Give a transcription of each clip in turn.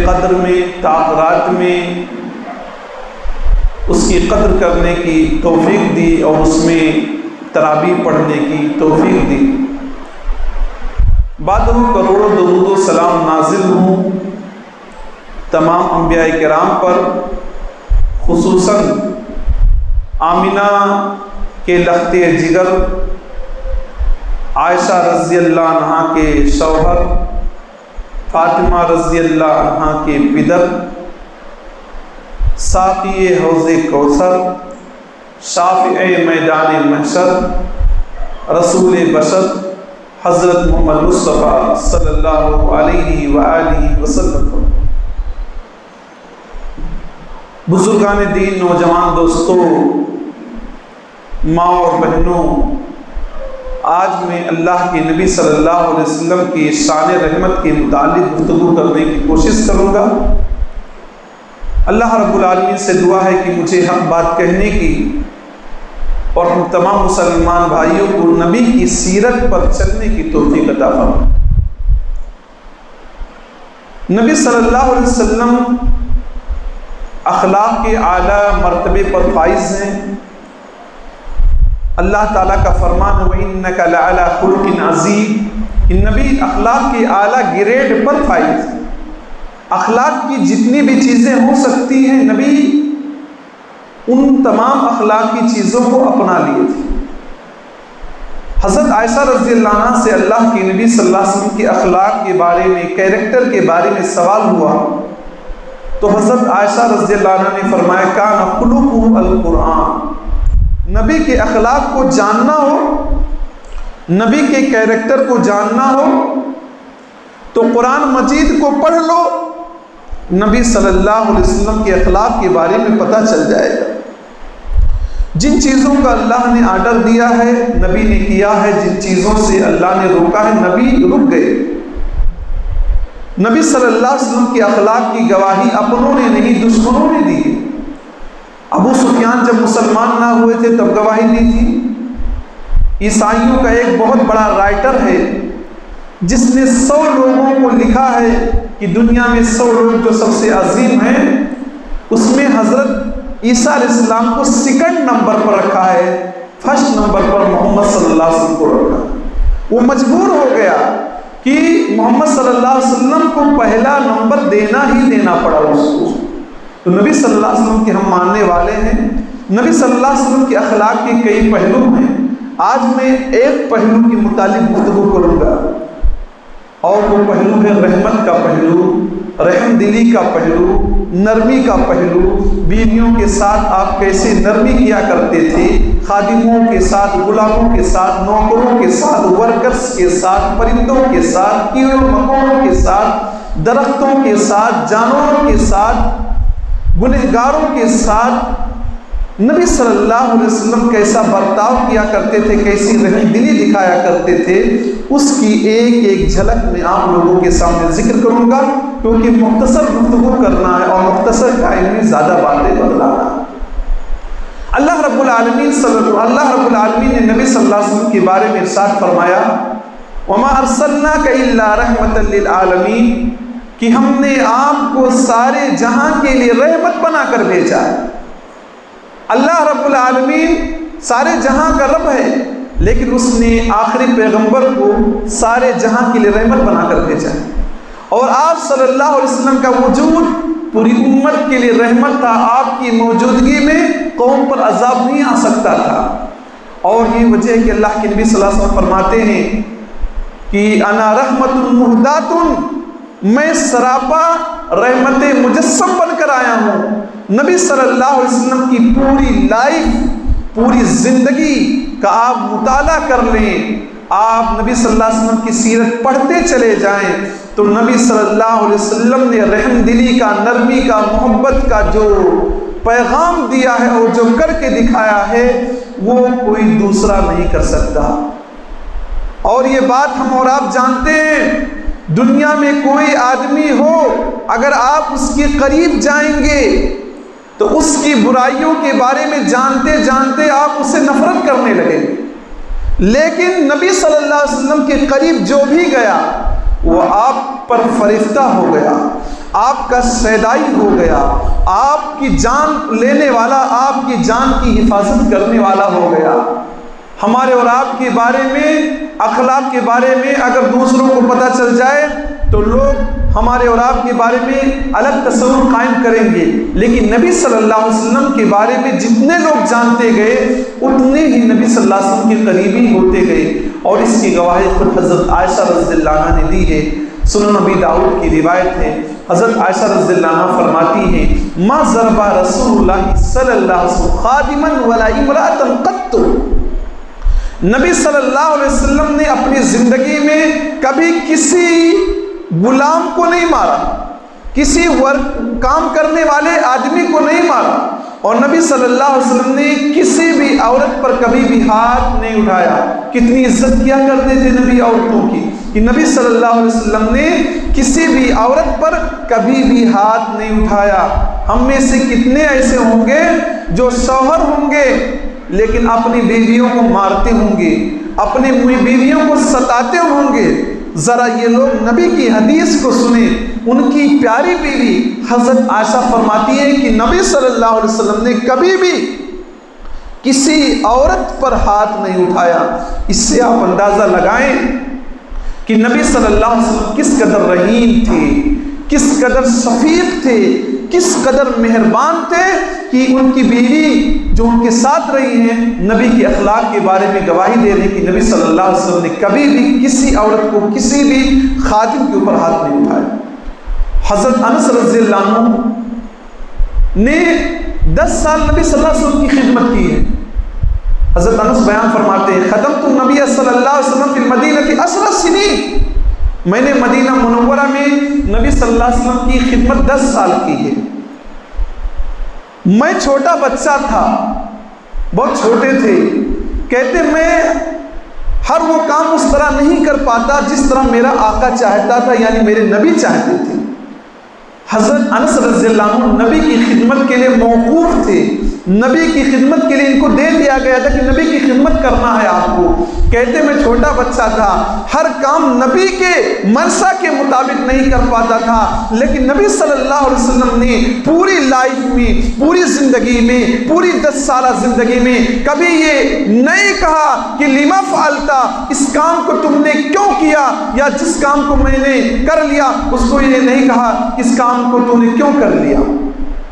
قدر میں، تاثرات میں اس کی قدر کرنے کی توفیق دی اور اس میں تراویح پڑھنے کی توفیق دی۔ بعدہ کروڑوں درود و سلام نازل ہوں تمام انبیاء کرام پر، خصوصاً آمنہ کے لخت جگر عائشہ رضی اللہ عنہا کے شوہر، فاطمہ رضی اللہ عنہا کے پدر، ساقی حوض کوثر، شافع میدان محشر، رسول بشر حضرت محمد مصطفیٰ صلی اللہ علیہ وآلہ وسلم۔ بزرگان دین، نوجوان دوستوں، ماں اور بہنوں، آج میں اللہ کے نبی صلی اللہ علیہ وسلم کی شان رحمت کے متعلق گفتگو کرنے کی کوشش کروں گا۔ اللہ رب العالمین سے دعا ہے کہ مجھے حق بات کہنے کی اور ہم تمام مسلمان بھائیوں کو نبی کی سیرت پر چلنے کی توفیق عطا فرمائے۔ نبی صلی اللہ علیہ وسلم اخلاق کے اعلیٰ مرتبے پر فائز ہیں۔ اللہ تعالیٰ کا فرمان ہے وَإِنَّكَ لَعَلَىٰ خُلُقٍ عَظِيمٍ کہ نبی اخلاق کے اعلیٰ گریڈ پر فائز ہیں۔ اخلاق کی جتنی بھی چیزیں ہو سکتی ہیں نبی ان تمام اخلاقی چیزوں کو اپنا لیے تھے۔ حضرت عائشہ رضی اللہ عنہ سے اللہ کے نبی صلی اللہ علیہ وسلم کے اخلاق کے بارے میں، کیریکٹر کے بارے میں سوال ہوا تو حضرت عائشہ رضی اللہ عنہ نے فرمایا کان خلقہ القرآن۔ نبی کے اخلاق کو جاننا ہو، نبی کے کیریکٹر کو جاننا ہو تو قرآن مجید کو پڑھ لو، نبی صلی اللہ علیہ وسلم کے اخلاق کے بارے میں پتہ چل جائے گا۔ جن چیزوں کا اللہ نے آرڈر دیا ہے نبی نے کیا ہے، جن چیزوں سے اللہ نے روکا ہے نبی رک گئے۔ نبی صلی اللہ علیہ وسلم کے اخلاق کی گواہی اپنوں نے نہیں دشمنوں نے دی۔ ابو سفیان جب مسلمان نہ ہوئے تھے تب گواہی دی تھی۔ عیسائیوں کا ایک بہت بڑا رائٹر ہے جس نے 100 لوگوں کو لکھا ہے کہ دنیا میں 100 لوگ جو سب سے عظیم ہیں، اس میں حضرت عیسیٰ علیہ السلام کو سیکنڈ نمبر پر رکھا ہے، فرسٹ نمبر پر محمد صلی اللہ علیہ وسلم کو رکھا۔ وہ مجبور ہو گیا کہ محمد صلی اللہ علیہ وسلم کو پہلا نمبر دینا ہی دینا پڑا اس کو۔ تو نبی صلی اللہ علیہ وسلم کے ہم ماننے والے ہیں۔ نبی صلی اللہ علیہ وسلم کے اخلاق کے کئی پہلو ہیں۔ آج میں ایک پہلو کے متعلق گفتگو کروں گا اور وہ پہلو ہے رحمت کا پہلو، رحم دلی کا پہلو، نرمی کا پہلو۔ بیویوں کے ساتھ آپ کیسے نرمی کیا کرتے تھے، خادموں کے ساتھ، غلاموں کے ساتھ، نوکروں کے ساتھ، ورکرز کے ساتھ، پرندوں کے ساتھ، کیڑوں مکوڑوں کے ساتھ، درختوں کے ساتھ، جانوروں کے ساتھ، گنہگاروں کے ساتھ نبی صلی اللہ علیہ وسلم کیسا برتاؤ کیا کرتے تھے، کیسی رحم دلی دکھایا کرتے تھے، اس کی ایک ایک جھلک میں آپ لوگوں کے سامنے ذکر کروں گا، کیونکہ مختصر گفتگو کرنا ہے اور مختصر ٹائم میں زیادہ باتیں بتلانا ہے۔ اللہ رب العالمین نے نبی صلی اللہ علیہ وسلم کے بارے میں ارشاد فرمایا وَمَا أَرْسَلْنَاكَ إِلَّا رَحْمَةً لِلْعَالَمِينَ کہ ہم نے آپ کو سارے جہاں کے لیے رحمت بنا کر بھیجا ہے۔ اللہ رب العالمین سارے جہاں کا رب ہے، لیکن اس نے آخری پیغمبر کو سارے جہاں کے لیے رحمت بنا کر بھیجا ہے، اور آپ صلی اللہ علیہ وسلم کا وجود پوری امت کے لیے رحمت تھا۔ آپ کی موجودگی میں قوم پر عذاب نہیں آ سکتا تھا، اور یہ وجہ ہے کہ اللہ کے نبی صلی اللہ علیہ وسلم فرماتے ہیں کہ انا رحمت مہدات، میں سراپا رحمت مجسم بن کر آیا ہوں۔ نبی صلی اللہ علیہ وسلم کی پوری لائف، پوری زندگی کا آپ مطالعہ کر لیں، آپ نبی صلی اللہ علیہ وسلم کی سیرت پڑھتے چلے جائیں تو نبی صلی اللہ علیہ وسلم نے رحم دلی کا، نرمی کا، محبت کا جو پیغام دیا ہے اور جو کر کے دکھایا ہے وہ کوئی دوسرا نہیں کر سکتا۔ اور یہ بات ہم اور آپ جانتے ہیں، دنیا میں کوئی آدمی ہو اگر آپ اس کے قریب جائیں گے تو اس کی برائیوں کے بارے میں جانتے جانتے آپ اسے نفرت کرنے لگیں گے، لیکن نبی صلی اللہ علیہ وسلم کے قریب جو بھی گیا وہ آپ پر فرشتہ ہو گیا، آپ کا شیدائی ہو گیا، آپ کی جان لینے والا، آپ کی جان کی حفاظت کرنے والا ہو گیا۔ ہمارے اور آپ کے بارے میں، اخلاق کے بارے میں اگر دوسروں کو پتہ چل جائے تو لوگ ہمارے اور آپ کے بارے میں الگ تصور قائم کریں گے، لیکن نبی صلی اللہ علیہ وسلم کے بارے میں جتنے لوگ جانتے گئے اتنے ہی نبی صلی اللہ علیہ وسلم کے قریبی ہوتے گئے، اور اس کی گواہی خود حضرت عائشہ رضی اللہ عنہا نے دی ہے۔ سنن نبی داؤد کی روایت ہے، حضرت عائشہ رضی اللہ عنہا فرماتی ہیں ما ضرب رسول اللہ صلی اللہ علیہ وسلم خادما ولا امرأة قط، نبی صلی اللہ علیہ وسلم نے اپنی زندگی میں کبھی کسی غلام کو نہیں مارا، کسی کام کرنے والے آدمی کو نہیں مارا، اور نبی صلی اللہ علیہ وسلم نے کسی بھی عورت پر کبھی بھی ہاتھ نہیں اٹھایا۔ کتنی عزت کیا کرتے تھے نبی عورتوں کی، کہ نبی صلی اللہ علیہ وسلم نے کسی بھی عورت پر کبھی بھی ہاتھ نہیں اٹھایا۔ ہم میں سے کتنے ایسے ہوں گے جو شوہر ہوں گے لیکن اپنی بیویوں کو مارتے ہوں گے، اپنی بیویوں کو ستاتے ہوں گے۔ ذرا یہ لوگ نبی کی حدیث کو سنیں، ان کی پیاری بیوی حضرت عائشہ فرماتی ہے کہ نبی صلی اللہ علیہ وسلم نے کبھی بھی کسی عورت پر ہاتھ نہیں اٹھایا۔ اس سے آپ اندازہ لگائیں کہ نبی صلی اللہ علیہ وسلم کس قدر رحیم تھے، کس قدر شفیق تھے، کس قدر مہربان تھے، کہ ان کی بیوی جو ان کے ساتھ رہی ہیں نبی کے اخلاق کے بارے میں گواہی دے رہے ہیں کہ نبی صلی اللہ علیہ وسلم نے کبھی بھی کسی عورت کو، کسی بھی خادم کے اوپر ہاتھ نہیں اٹھایا۔ حضرت انس رضی اللہ عنہ نے 10 سال نبی صلی اللہ علیہ وسلم کی خدمت کی ہے۔ حضرت انس بیان فرماتے ہیں خدمت النبی صلی اللہ علیہ وسلم فی المدینہ 10 سنین، میں نے مدینہ منورہ میں نبی صلی اللہ علیہ وسلم کی خدمت 10 سال کی ہے۔ میں چھوٹا بچہ تھا، بہت چھوٹے تھے، کہتے میں ہر وہ کام اس طرح نہیں کر پاتا جس طرح میرا آقا چاہتا تھا، یعنی میرے نبی چاہتے تھے۔ حضرت انس رضی اللہ عنہ نبی کی خدمت کے لیے موقوف تھے، نبی کی خدمت کے لیے ان کو دے دیا گیا تھا کہ نبی کی خدمت کرنا ہے آپ کو۔ کہتے میں چھوٹا بچہ تھا، ہر کام نبی کے منشا کے مطابق نہیں کر پاتا تھا، لیکن نبی صلی اللہ علیہ وسلم نے پوری لائف میں، پوری زندگی میں، پوری 10 سالہ زندگی میں کبھی یہ نہیں کہا کہ لما فعلتا، اس کام کو تم نے کیوں کیا، یا جس کام کو میں نے کر لیا اس کو یہ نہیں کہا اس کام کو تو نے کیوں کر لیا۔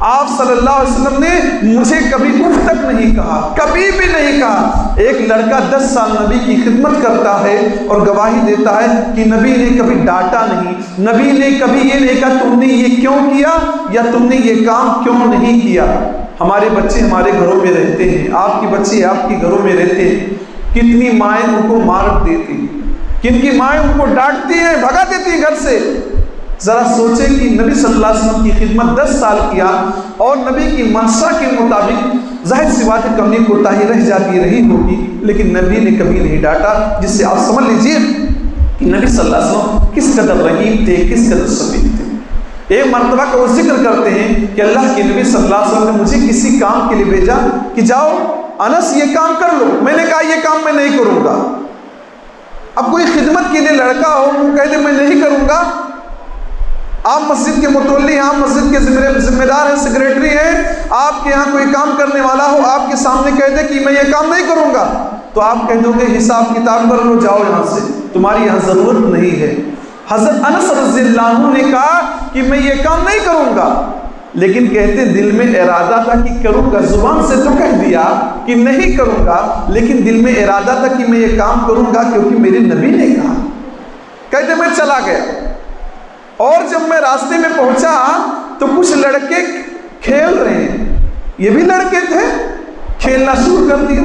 آپ صلی اللہ علیہ وسلم نے مجھے کبھی اف تک نہیں کہا، کبھی بھی نہیں کہا۔ ایک لڑکا 10 سال نبی کی خدمت کرتا ہے اور گواہی دیتا ہے کہ نبی نے کبھی ڈانٹا نہیں، نبی نے کبھی یہ نہیں کہا تم نے یہ کیوں کیا یا تم نے یہ کام کیوں نہیں کیا۔ ہمارے بچے ہمارے گھروں میں رہتے ہیں، آپ کے بچے آپ کے گھروں میں رہتے ہیں، کتنی مائیں ان کو مار دیتی ہیں، کن کی مائیں ان کو ڈانٹتی ہیں، بھگا دیتی ہیں گھر سے۔ ذرا سوچیں کہ نبی صلی اللہ علیہ وسلم کی خدمت 10 سال کیا اور نبی کی منشا کے مطابق ظاہر سی بات ہے کمی کوتاہی رہ جاتی رہی ہوگی، لیکن نبی نے کبھی نہیں ڈانٹا، جس سے آپ سمجھ لیجئے کہ نبی صلی اللہ علیہ وسلم کس قدر رحیم تھے، کس قدر شفیق تھے۔ ایک مرتبہ کا وہ ذکر کرتے ہیں کہ اللہ کے نبی صلی اللہ علیہ وسلم نے مجھے کسی کام کے لیے بھیجا کہ جاؤ انس یہ کام کر لو، میں نے کہا یہ کام میں نہیں کروں گا۔ اب کوئی خدمت کے لیے لڑکا ہو وہ کہہ دے میں نہیں کروں گا، آپ مسجد کے متولی ہیں، آپ مسجد کے ذمہ دار ہیں، سیکریٹری ہیں، آپ کے یہاں کوئی کام کرنے والا ہو آپ کے سامنے کہہ دے کہ میں یہ کام نہیں کروں گا، تو آپ کہہ دو گے حساب کتاب کر لو، جاؤ یہاں سے، تمہاری یہاں ضرورت نہیں ہے۔ حضرت انس رضی اللہ عنہ نے کہا کہ میں یہ کام نہیں کروں گا، لیکن کہتے دل میں ارادہ تھا کہ کروں گا، زبان سے تو کہہ دیا کہ نہیں کروں گا، لیکن دل میں ارادہ تھا کہ میں یہ کام کروں گا کیونکہ میرے نبی نے کہا۔ کہتے میں چلا گیا، اور جب میں راستے میں پہنچا تو کچھ لڑکے کھیل رہے ہیں، یہ بھی لڑکے تھے، کھیلنا شروع کر دیا۔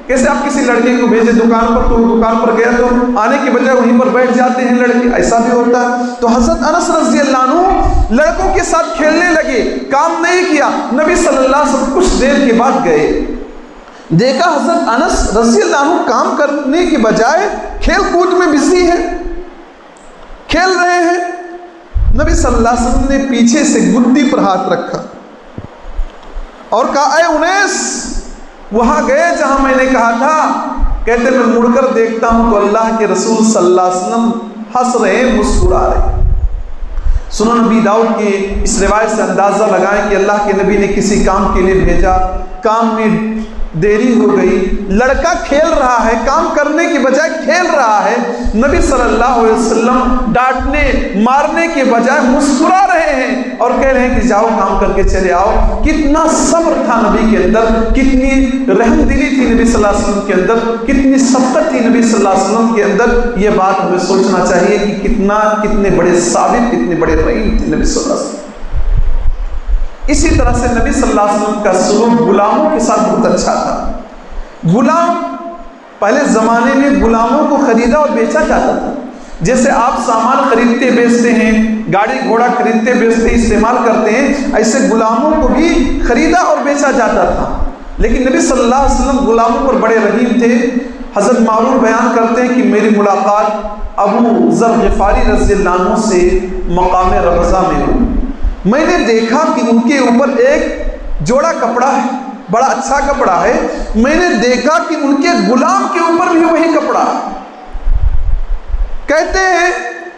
کیسے آپ کسی لڑکے کو بھیجے دکان پر تو دکان پر گیا تو آنے کی بجائے وہیں پر بیٹھ جاتے ہیں لڑکے، ایسا بھی ہوتا ہے۔ تو حضرت انس رضی اللہ عنہ لڑکوں کے ساتھ کھیلنے لگے، کام نہیں کیا۔ نبی صلی اللہ علیہ وسلم کچھ دیر کے بعد گئے، دیکھا حضرت انس رضی اللہ عنہ کام کرنے کے بجائے کھیل کود میں بزی ہے، کھیل رہے ہیں۔ نبی صلی اللہ علیہ وسلم نے پیچھے سے گدی پر ہاتھ رکھا اور کہا اے انیس، وہاں گئے جہاں میں نے کہا تھا؟ کہتے میں مڑ کر دیکھتا ہوں تو اللہ کے رسول صلی اللہ علیہ وسلم ہنس رہے ہیں، مسکرا رہے ہیں۔ سنن نبی داؤد کی اس روایت سے اندازہ لگائیں کہ اللہ کے نبی نے کسی کام کے لیے بھیجا، کام میں دیری ہو گئی، لڑکا کھیل رہا ہے، کام کرنے کی بجائے کھیل رہا ہے، نبی صلی اللہ علیہ وسلم ڈانٹنے مارنے کے بجائے مسکرا رہے ہیں اور کہہ رہے ہیں کہ جاؤ کام کر کے چلے آؤ۔ کتنا صبر تھا نبی کے اندر، کتنی رحم دلی تھی نبی صلی اللہ علیہ وسلم کے اندر، کتنی شفقت تھی نبی صلی اللہ علیہ وسلم کے اندر۔ یہ بات ہمیں سوچنا چاہیے کہ کتنے بڑے صابر، کتنے بڑے رحیم تھے نبی صلی اللہ علیہ وسلم۔ اسی طرح سے نبی صلی اللہ علیہ وسلم کا سلوک غلاموں کے ساتھ بہت اچھا تھا۔ غلام پہلے زمانے میں غلاموں کو خریدا اور بیچا جاتا تھا، جیسے آپ سامان خریدتے بیچتے ہیں، گاڑی گھوڑا خریدتے بیچتے استعمال کرتے ہیں، ایسے غلاموں کو بھی خریدا اور بیچا جاتا تھا۔ لیکن نبی صلی اللہ علیہ وسلم غلاموں پر بڑے رحیم تھے۔ حضرت معروف بیان کرتے ہیں کہ میری ملاقات ابو ذر غفاری رضی اللہ عنہ سے مقام ربضہ میں ہوئی۔ میں نے دیکھا کہ ان کے اوپر ایک جوڑا کپڑا ہے، بڑا اچھا کپڑا ہے۔ میں نے دیکھا کہ ان کے غلام کے اوپر بھی وہی کپڑا ہے۔ کہتے ہیں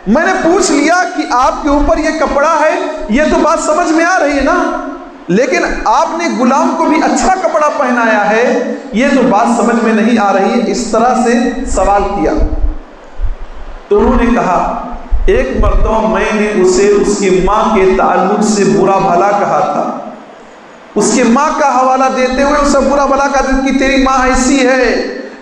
میں نے پوچھ لیا کہ آپ کے اوپر یہ کپڑا ہے، یہ تو بات سمجھ میں آ رہی ہے نا، لیکن آپ نے غلام کو بھی اچھا کپڑا پہنایا ہے، یہ تو بات سمجھ میں نہیں آ رہی ہے۔ اس طرح سے سوال کیا تو انہوں نے کہا ایک مرتبہ میں نے اسے اس کی ماں کے تعلق سے برا بھلا کہا تھا، اس کی ماں کا حوالہ دیتے ہوئے اسے برا بھلا کہا کہ تیری ماں ایسی ہے۔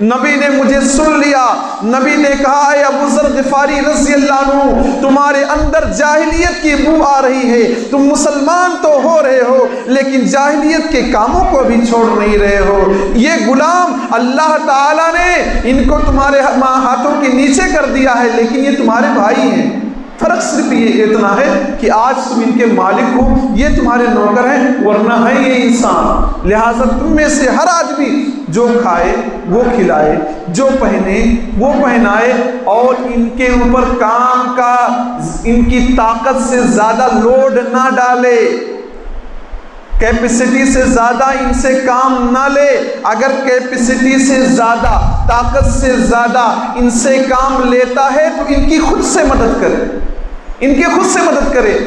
نبی نے مجھے سن لیا، نبی نے کہا اے ابو ذر غفاری رضی اللہ عنہ، تمہارے اندر جاہلیت کی بو آ رہی ہے، تم مسلمان تو ہو رہے ہو لیکن جاہلیت کے کاموں کو بھی چھوڑ نہیں رہے ہو۔ یہ غلام اللہ تعالیٰ نے ان کو تمہارے ہاتھوں کے نیچے کر دیا ہے، لیکن یہ تمہارے بھائی ہیں۔ فرق صرف یہ اتنا ہے کہ آج تم ان کے مالک ہو، یہ تمہارے نوکر ہیں، ورنہ ہے یہ انسان۔ لہٰذا تم میں سے ہر آدمی جو کھائے وہ کھلائے، جو پہنے وہ پہنائے، اور ان کے اوپر کام کا ان کی طاقت سے زیادہ لوڈ نہ ڈالے، کیپیسٹی سے زیادہ ان سے کام نہ لے۔ اگر کیپیسٹی سے زیادہ، طاقت سے زیادہ ان سے کام لیتا ہے تو ان کی خود سے مدد کرے، ان کی خود سے مدد کرے۔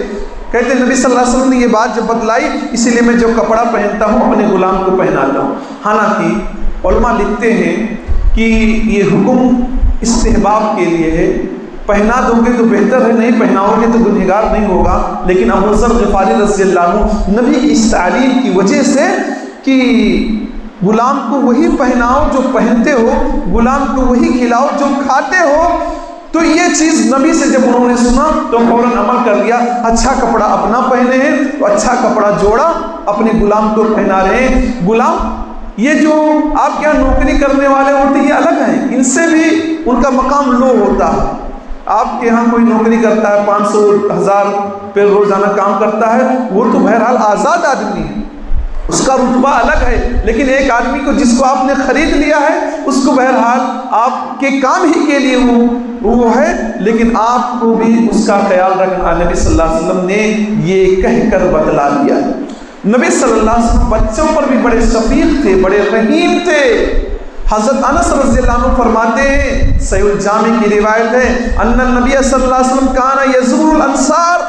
کہتے ہیں نبی صلی اللہ علیہ وسلم نے یہ بات جب بتلائی، اسی لیے میں جو کپڑا پہنتا ہوں اپنے غلام کو پہناتا ہوں۔ حالانکہ علماء لکھتے ہیں کہ یہ حکم استحباب کے لیے ہے، پہنا دو گے تو بہتر ہے، نہیں پہناؤ گے تو گنہگار نہیں ہوگا۔ لیکن ابو ذر غفاری رضی اللہ عنہ نبی اس تعلیم کی وجہ سے کہ غلام کو وہی پہناؤ جو پہنتے ہو، غلام کو وہی کھلاؤ جو کھاتے ہو، تو یہ چیز نبی سے جب انہوں نے سنا تو فوراً عمل کر لیا۔ اچھا کپڑا اپنا پہنے ہیں تو اچھا کپڑا جوڑا اپنے غلام کو پہنا رہے ہیں۔ غلام یہ جو آپ کیا نوکری کرنے والے ہوتے ہیں یہ الگ ہیں، ان سے بھی ان کا مقام لو ہوتا ہے۔ آپ کے ہاں کوئی نوکری کرتا ہے 500 1000 پہ روزانہ کام کرتا ہے، وہ تو بہرحال آزاد آدمی ہے، اس کا رتبہ الگ ہے۔ لیکن ایک آدمی کو جس کو آپ نے خرید لیا ہے، اس کو بہرحال آپ کے کام ہی کے لیے وہ ہے، لیکن آپ کو بھی اس کا خیال رکھنا نبی صلی اللہ علیہ وسلم نے یہ کہہ کر بتلا دیا۔ نبی صلی اللہ علیہ وسلم بچوں پر بھی بڑے شفیق تھے، بڑے رحیم تھے۔ حضرت انس رضی اللہ عنہ فرماتے ہیں، صحیح الجامع کی روایت ہے، ان النبی صلی اللہ علیہ وسلم کان یزور الانصار،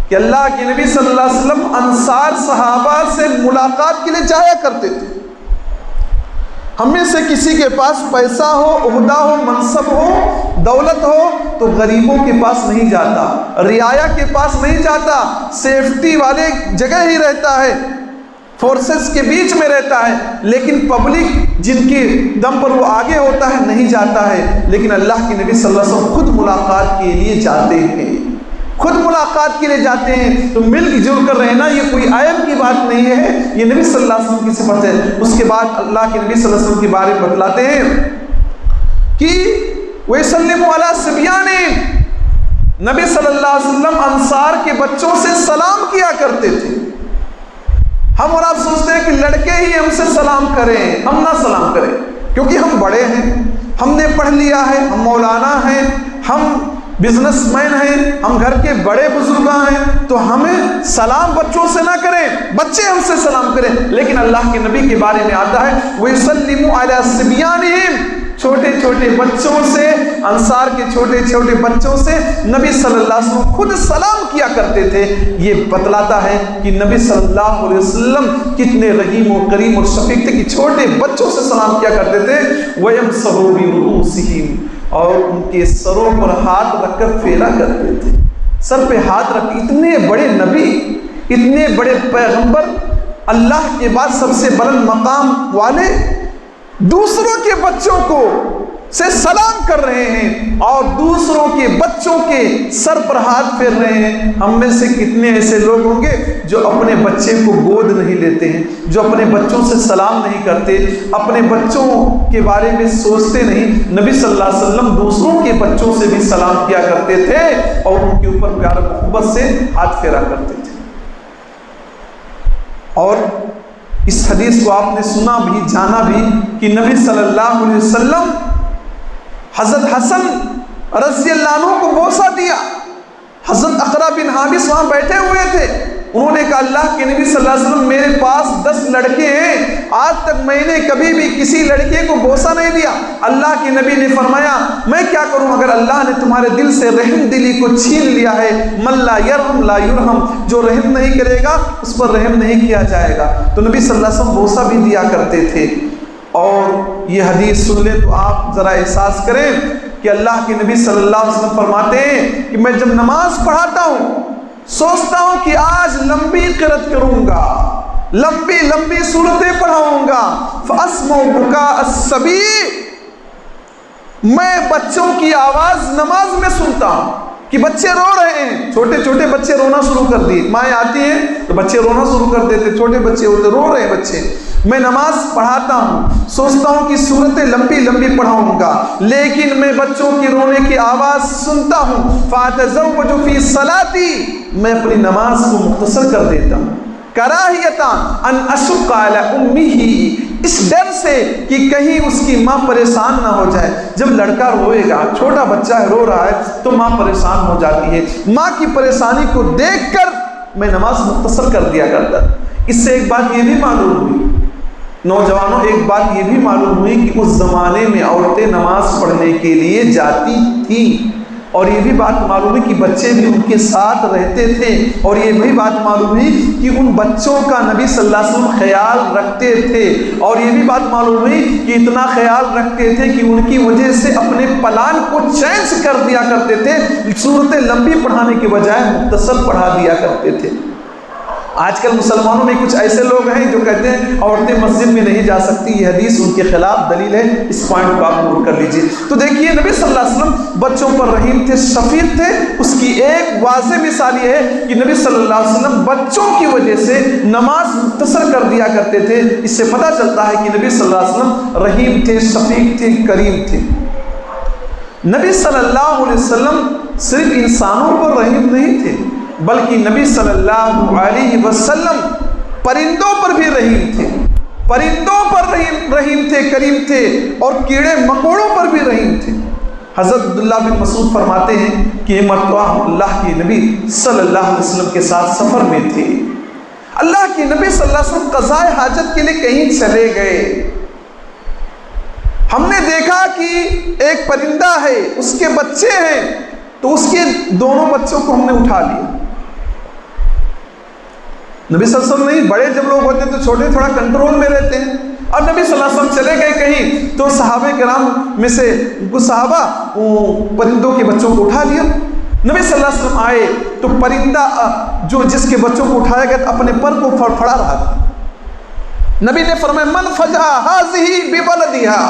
کہ اللہ کے نبی صلی اللہ علیہ وسلم انصار صحابہ سے ملاقات کے لیے جایا کرتے تھے۔ ہم میں سے کسی کے پاس پیسہ ہو، عہدہ ہو، منصب ہو، دولت ہو تو غریبوں کے پاس نہیں جاتا، رعایا کے پاس نہیں جاتا، سیفٹی والے جگہ ہی رہتا ہے، فورسز کے بیچ میں رہتا ہے، لیکن پبلک جن کے دم پر وہ آگے ہوتا ہے نہیں جاتا ہے۔ لیکن اللہ کے نبی صلی اللہ علیہ وسلم خود ملاقات کے لیے جاتے ہیں، خود ملاقات کے لیے جاتے ہیں۔ تو مل جل کر رہنا یہ کوئی عیب کی بات نہیں ہے، یہ نبی صلی اللہ علیہ وسلم کی صفت ہے۔ اس کے بعد اللہ کے نبی صلی اللہ علیہ وسلم کے بارے میں بتلاتے ہیں کہ وَيَسَلِّمُ عَلَىٰ صِبْيَانِهِمْ، نبی صلی اللہ علیہ وسلم انصار کے بچوں سے سلام کیا کرتے تھے۔ ہم اور آپ سوچتے ہیں کہ لڑکے ہی ہم سے سلام کریں، ہم نہ سلام کریں، کیونکہ ہم بڑے ہیں، ہم نے پڑھ لیا ہے، ہم مولانا ہیں، ہم بزنس مین ہیں، ہم گھر کے بڑے بزرگاں ہیں، تو ہمیں سلام بچوں سے نہ کریں، بچے ہم سے سلام کریں۔ لیکن اللہ کے نبی کے بارے میں آتا ہے وَيُسَلِّمُ عَلَىٰ صِبْيَانِهِمْ، چھوٹے چھوٹے بچوں سے، انصار کے چھوٹے چھوٹے بچوں سے نبی صلی اللہ علیہ وسلم خود سلام کیا کرتے تھے۔ یہ بتلاتا ہے کہ نبی صلی اللہ علیہ وسلم کتنے رحیم و کریم اور شفیق تھے کہ چھوٹے بچوں سے سلام کیا کرتے تھے۔ وَيَمْسَحُ بِرُؤُوسِهِمْ، اور ان کے سروں پر ہاتھ رکھ کر پھیرا کرتے تھے، سر پہ ہاتھ رکھ۔ اتنے بڑے نبی، اتنے بڑے پیغمبر، اللہ کے بعد سب سے بلند مقام والے، دوسروں کے بچوں کو سے سلام کر رہے ہیں اور دوسروں کے بچوں کے سر پر ہاتھ پھیر رہے ہیں۔ ہم میں سے کتنے ایسے لوگ ہوں گے جو اپنے بچے کو گود نہیں لیتے ہیں، جو اپنے بچوں سے سلام نہیں کرتے، اپنے بچوں کے بارے میں سوچتے نہیں۔ نبی صلی اللہ علیہ وسلم دوسروں کے بچوں سے بھی سلام کیا کرتے تھے اور ان کے اوپر پیار و محبت سے ہاتھ پھیرا کرتے تھے۔ اور اس حدیث کو آپ نے سنا بھی، جانا بھی کہ نبی صلی اللہ علیہ وسلم حضرت حسن رضی اللہ عنہ کو بوسہ دیا۔ حضرت اقرا بن حابس وہاں بیٹھے ہوئے تھے، انہوں نے کہا اللہ کے نبی صلی اللہ علیہ وسلم میرے پاس 10 لڑکے ہیں، آج تک میں نے کبھی بھی کسی لڑکے کو بوسہ نہیں دیا۔ اللہ کے نبی نے فرمایا میں کیا کروں اگر اللہ نے تمہارے دل سے رحم دلی کو چھین لیا ہے؟ من لا یرحم لا یرحم، جو رحم نہیں کرے گا اس پر رحم نہیں کیا جائے گا۔ تو نبی صلی اللہ علیہ وسلم بوسہ بھی دیا کرتے تھے۔ اور یہ حدیث سن لیں تو آپ ذرا احساس کریں کہ اللہ کے نبی صلی اللہ علیہ وسلم فرماتے ہیں کہ میں جب نماز پڑھاتا ہوں سوچتا ہوں کہ آج لمبی قرأت کروں گا، لمبی لمبی سورتیں پڑھاؤں گا۔ فَأَسْمَعُ بُكَاءَ الصَّبِيِّ، میں بچوں کی آواز نماز میں سنتا ہوں کہ بچے رو رہے ہیں، چھوٹے چھوٹے بچے رونا شروع کر دیے، مائیں آتی ہیں تو بچے رونا شروع کر دیتے، چھوٹے بچے ہوتے رو رہے ہیں بچے۔ میں نماز پڑھاتا ہوں سوچتا ہوں کہ سورتیں لمبی لمبی پڑھاؤں گا، لیکن میں بچوں کی رونے کی آواز سنتا ہوں۔ فَأَتَزَوَّجُ فِي صَلَاتِي، میں اپنی نماز کو مختصر کر دیتا ہوں۔ کراہیتا ان اشق علی امہ، اس ڈر سے کہ کہیں اس کی ماں پریشان نہ ہو جائے۔ جب لڑکا روئے گا، چھوٹا بچہ ہے رو رہا ہے تو ماں پریشان ہو جاتی ہے، ماں کی پریشانی کو دیکھ کر میں نماز مختصر کر دیا کرتا۔ اس سے ایک بات یہ بھی معلوم ہوئی نوجوانوں، ایک بات یہ بھی معلوم ہوئی کہ اس زمانے میں عورتیں نماز پڑھنے کے لیے جاتی تھیں، اور یہ بھی بات معلوم ہے کہ بچے بھی ان کے ساتھ رہتے تھے، اور یہ بھی بات معلوم ہوئی کہ ان بچوں کا نبی صلی اللہ علیہ وسلم خیال رکھتے تھے، اور یہ بھی بات معلوم ہوئی کہ اتنا خیال رکھتے تھے کہ ان کی وجہ سے اپنے پلان کو چینج کر دیا کرتے تھے، صورتیں لمبی پڑھانے کے بجائے مختصر پڑھا دیا کرتے تھے۔ آج کل مسلمانوں میں کچھ ایسے لوگ ہیں جو کہتے ہیں عورتیں مسجد میں نہیں جا سکتی، یہ حدیث ان کے خلاف دلیل ہے، اس پوائنٹ کو آپ نوٹ کر لیجئے۔ تو دیکھیے نبی صلی اللہ علیہ وسلم بچوں پر رحیم تھے، شفیق تھے۔ اس کی ایک واضح مثال یہ ہے کہ نبی صلی اللہ علیہ وسلم بچوں کی وجہ سے نماز مختصر کر دیا کرتے تھے۔ اس سے پتہ چلتا ہے کہ نبی صلی اللہ علیہ وسلم رحیم تھے، شفیق تھے، کریم تھے۔ نبی صلی اللہ علیہ وسلم صرف انسانوں پر رحیم نہیں تھے، بلکہ نبی صلی اللہ علیہ وسلم پرندوں پر بھی رحیم تھے، پرندوں پر رحیم تھے، کریم تھے، اور کیڑے مکوڑوں پر بھی رحیم تھے۔ حضرت عبداللہ بن مسعود فرماتے ہیں کہ ایک مرتبہ اللہ کے نبی صلی اللہ علیہ وسلم کے ساتھ سفر میں تھے۔ اللہ کے نبی صلی اللہ علیہ وسلم قضائے حاجت کے لیے کہیں چلے گئے، ہم نے دیکھا کہ ایک پرندہ ہے، اس کے بچے ہیں، تو اس کے دونوں بچوں کو ہم نے اٹھا لیا۔ نبی صلی اللہ علیہ وسلم نہیں، بڑے جب لوگ ہوتے ہیں تو چھوٹے تھوڑا کنٹرول میں رہتے ہیں، اور نبی صلی اللہ علیہ وسلم چلے گئے کہیں تو صحابہ کرام میں سے کچھ صحابہ پرندوں کے بچوں کو اٹھا لیا۔ نبی صلی اللہ علیہ وسلم آئے تو پرندہ جو جس کے بچوں کو اٹھایا گیا اپنے پر کو پھڑا رہا تھا۔ نبی نے فرمایا من فجع ہذہ بولدھا،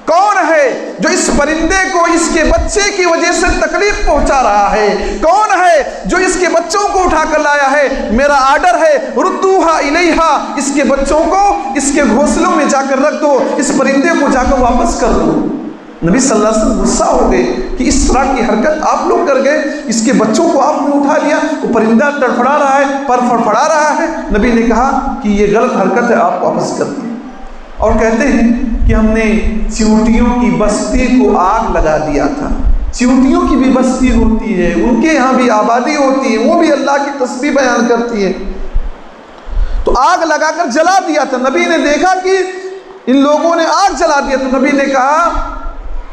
کون ہے جو اس پرندے کو اس کے بچے کی وجہ سے تکلیف پہنچا رہا ہے؟ کون ہے جو اس کے بچوں کو اٹھا کر لایا ہے؟ میرا آرڈر ہے ردوہا الیہا، اس کے بچوں کو اس کے گھونسلوں میں جا کر رکھ دو، اس پرندے کو جا کر واپس کر دو۔ نبی صلی اللہ علیہ وسلم غصہ ہو گئے کہ اس طرح کی حرکت آپ لوگ کر گئے، اس کے بچوں کو آپ نے اٹھا لیا، وہ پرندہ تڑفڑا رہا ہے، پر فڑفڑا رہا ہے۔ نبی نے کہا کہ یہ غلط حرکت ہے، آپ واپس کر دیں۔ اور کہتے ہیں کہ ہم نے چیونٹیوں کی بستی کو آگ لگا دیا تھا۔ چیونٹیوں کی بھی بستی ہوتی ہے، ان کے یہاں بھی آبادی ہوتی ہے، وہ بھی اللہ کی تسبیح بیان کرتی ہے، تو آگ لگا کر جلا دیا تھا۔ نبی نے دیکھا کہ ان لوگوں نے آگ جلا دیا تو نبی نے کہا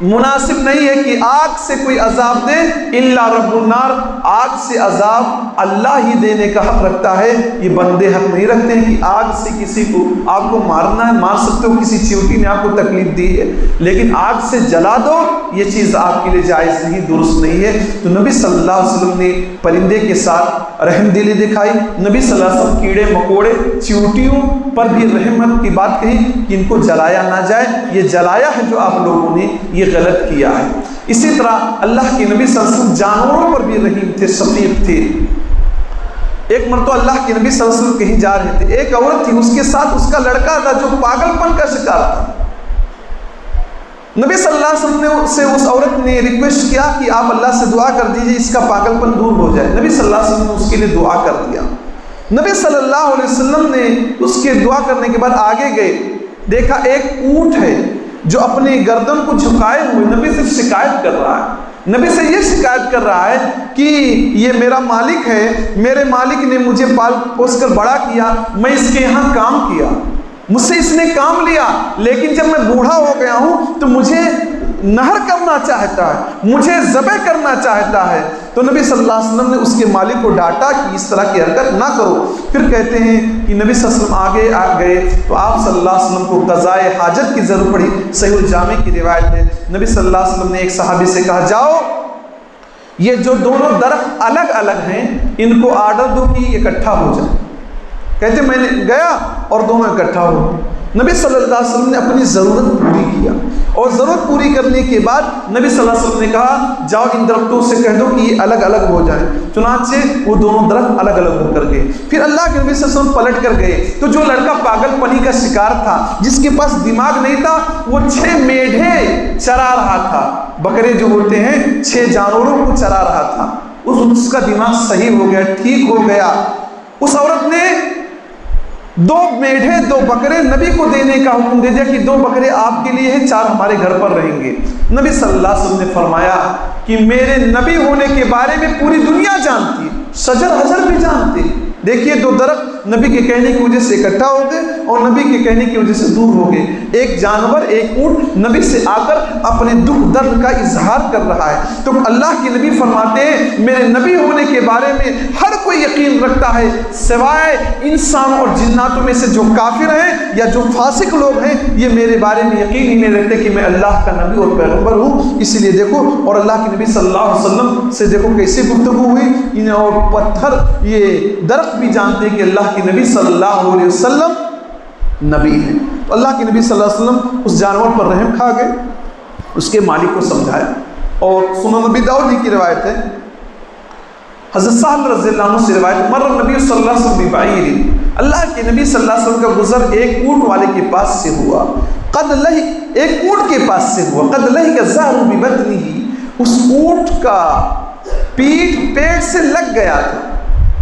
مناسب نہیں ہے کہ آگ سے کوئی عذاب دے الا رب النار، آگ سے عذاب اللہ ہی دینے کا حق رکھتا ہے، یہ بندے حق نہیں رکھتے ہیں کہ آگ سے کسی کو، آپ کو مارنا ہے مار سکتے ہو، کسی چیوٹی نے آپ کو تکلیف دی ہے، لیکن آگ سے جلا دو یہ چیز آپ کے لیے جائز نہیں، درست نہیں ہے۔ تو نبی صلی اللہ علیہ وسلم نے پرندے کے ساتھ رحم دلی دکھائی، نبی صلی اللہ علیہ وسلم کیڑے مکوڑے چیوٹیوں پر بھی رحمت کی بات کہی کہ ان کو جلایا نہ جائے، یہ جلایا ہے جو آپ لوگوں نے یہ غلط کیا ہے۔ اسی طرح اللہ کے نبی صلی اللہ علیہ وسلم جانوروں پر بھی رحیم تھے، شفیق تھے۔ ایک مرتبہ اللہ کے نبی صلی اللہ علیہ وسلم کہیں جا رہے تھے، ایک عورت تھی، اس کے ساتھ اس کا لڑکا تھا جو پاگل پن کا شکار تھا۔ نبی صلی اللہ علیہ وسلم سے اس عورت نے ریکویسٹ کیا کہ آپ اللہ سے دعا کر دیجئے اس کا پاگل پن دور ہو جائے۔ نبی صلی اللہ علیہ وسلم نے اس کے لیے دعا کر دیا۔ نبی صلی اللہ علیہ وسلم نے اس کے دعا کرنے کے بعد آگے گئے، دیکھا ایک اونٹ ہے جو اپنے گردن کو جھکائے ہوئے نبی سے شکایت کر رہا ہے، نبی سے یہ شکایت کر رہا ہے کہ یہ میرا مالک ہے، میرے مالک نے مجھے پال پوس کر بڑا کیا، میں اس کے یہاں کام کیا، مجھ سے اس نے کام لیا، لیکن جب میں بوڑھا ہو گیا ہوں تو مجھے نہر کرنا چاہتا ہے، مجھے ذبح کرنا چاہتا ہے۔ تو نبی صلی اللہ علیہ وسلم نے اس کے مالک کو ڈانٹا کہ اس طرح کی حرکت نہ کرو۔ پھر کہتے ہیں کہ نبی صلی اللہ علیہ وسلم آگے آ گئے تو آپ صلی اللہ علیہ وسلم کو قضائے حاجت کی ضرورت پڑی، صحیح الجامع کی روایت ہے۔ نبی صلی اللہ علیہ وسلم نے ایک صحابی سے کہا جاؤ یہ جو دونوں درخت الگ الگ ہیں ان کو آرڈر دو کہ اکٹھا ہو جائے۔ کہتے میں نے گیا اور دونوں اکٹھا ہو۔ نبی صلی اللہ علیہ وسلم نے اپنی ضرورت پوری کیا، اور ضرورت پوری کرنے کے بعد نبی صلی اللہ علیہ وسلم نے کہا جاؤ ان درختوں سے کہہ دو کہ یہ الگ الگ ہو جائیں۔ چنانچہ وہ دونوں درخت الگ الگ ہو کر گئے۔ پھر اللہ کے نبی صلی اللہ علیہ وسلم پلٹ کر گئے تو جو لڑکا پاگل پنی کا شکار تھا، جس کے پاس دماغ نہیں تھا، وہ 6 میڈھے چرا رہا تھا، بکرے جو ہوتے ہیں 6 جانوروں کو چرا رہا تھا، اس کا دماغ صحیح ہو گیا، ٹھیک ہو گیا۔ اس عورت نے 2 میڈھے 2 بکرے نبی کو دینے کا حکم دے دیا کہ 2 بکرے آپ کے لیے ہیں، 4 ہمارے گھر پر رہیں گے۔ نبی صلی اللہ علیہ وسلم نے فرمایا کہ میرے نبی ہونے کے بارے میں پوری دنیا جانتی، شجر حجر بھی جانتے۔ دیکھیے 2 درخت نبی کے کہنے کی وجہ سے اکٹھا ہو گئے اور نبی کے کہنے کی وجہ سے دور ہو گئے۔ ایک جانور، ایک اونٹ نبی سے آ کر اپنے دکھ درد کا اظہار کر رہا ہے، تو اللہ کے نبی فرماتے ہیں میرے نبی ہونے کے بارے میں ہر کوئی یقین رکھتا ہے سوائے انسانوں اور جناتوں میں سے جو کافر ہیں یا جو فاسق لوگ ہیں، یہ میرے بارے میں یقین ہی نہیں رکھتے کہ میں اللہ کا نبی اور پیغمبر ہوں۔ اسی لیے دیکھو، اور اللہ کے نبی صلی اللہ علیہ وسلم سے دیکھو کیسی گفتگو ہوئی، اور پتھر یہ درخت بھی جانتے ہیں کہ اللہ کے نبی صلی اللہ علیہ وسلم نبی ہیں۔ تو اللہ کے نبی صلی اللہ علیہ وسلم اس جانور پر رحم کھا گئے، اس کے مالک کو سمجھایا۔ اور سنن نبی داؤد کی روایت ہے، حضرت سہل رضی اللہ عنہ سے روایت، مر نبی صلی اللہ علیہ وسلم ببعیر، اللہ کے نبی صلی اللہ علیہ وسلم کا گزر ایک اونٹ والے کے پاس سے ہوا، قد لہی، ایک اونٹ کے پاس سے ہوا، قد لہی کا ظہر ببطنہ، اس اونٹ کا پیٹ سے لگ گیا تھا۔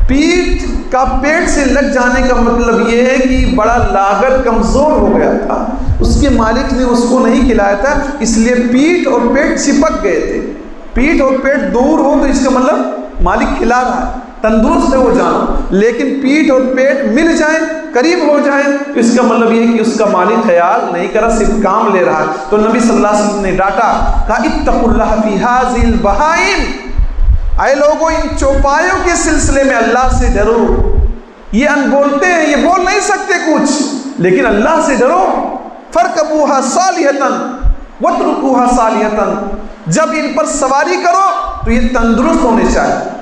پیٹ کا پیٹ سے لگ جانے کا مطلب یہ ہے کہ بڑا لاغر کمزور ہو گیا تھا، اس کے مالک نے اس کو نہیں کھلایا تھا، اس لیے پیٹ اور پیٹ چپک گئے تھے۔ پیٹ اور پیٹ دور ہو تو اس کا مطلب مالک کھلا رہا ہے، تندرست ہے وہ جانور، لیکن پیٹ اور پیٹ مل جائیں، قریب ہو جائیں تو اس کا مطلب یہ ہے کہ اس کا مالک خیال نہیں کرا، صرف کام لے رہا ہے۔ تو نبی صلی اللہ علیہ وسلم نے ڈانٹا، کہا اتقوا اللہ فی ھذی البہائم، اے لوگوں ان چوپایوں کے سلسلے میں اللہ سے ڈرو۔ یہ ان بولتے ہیں، یہ بول نہیں سکتے کچھ، لیکن اللہ سے ڈرو۔ فرکبوہا صالحۃ واترکوہا صالحۃ، جب ان پر سواری کرو تو یہ تندرست ہونے چاہیے،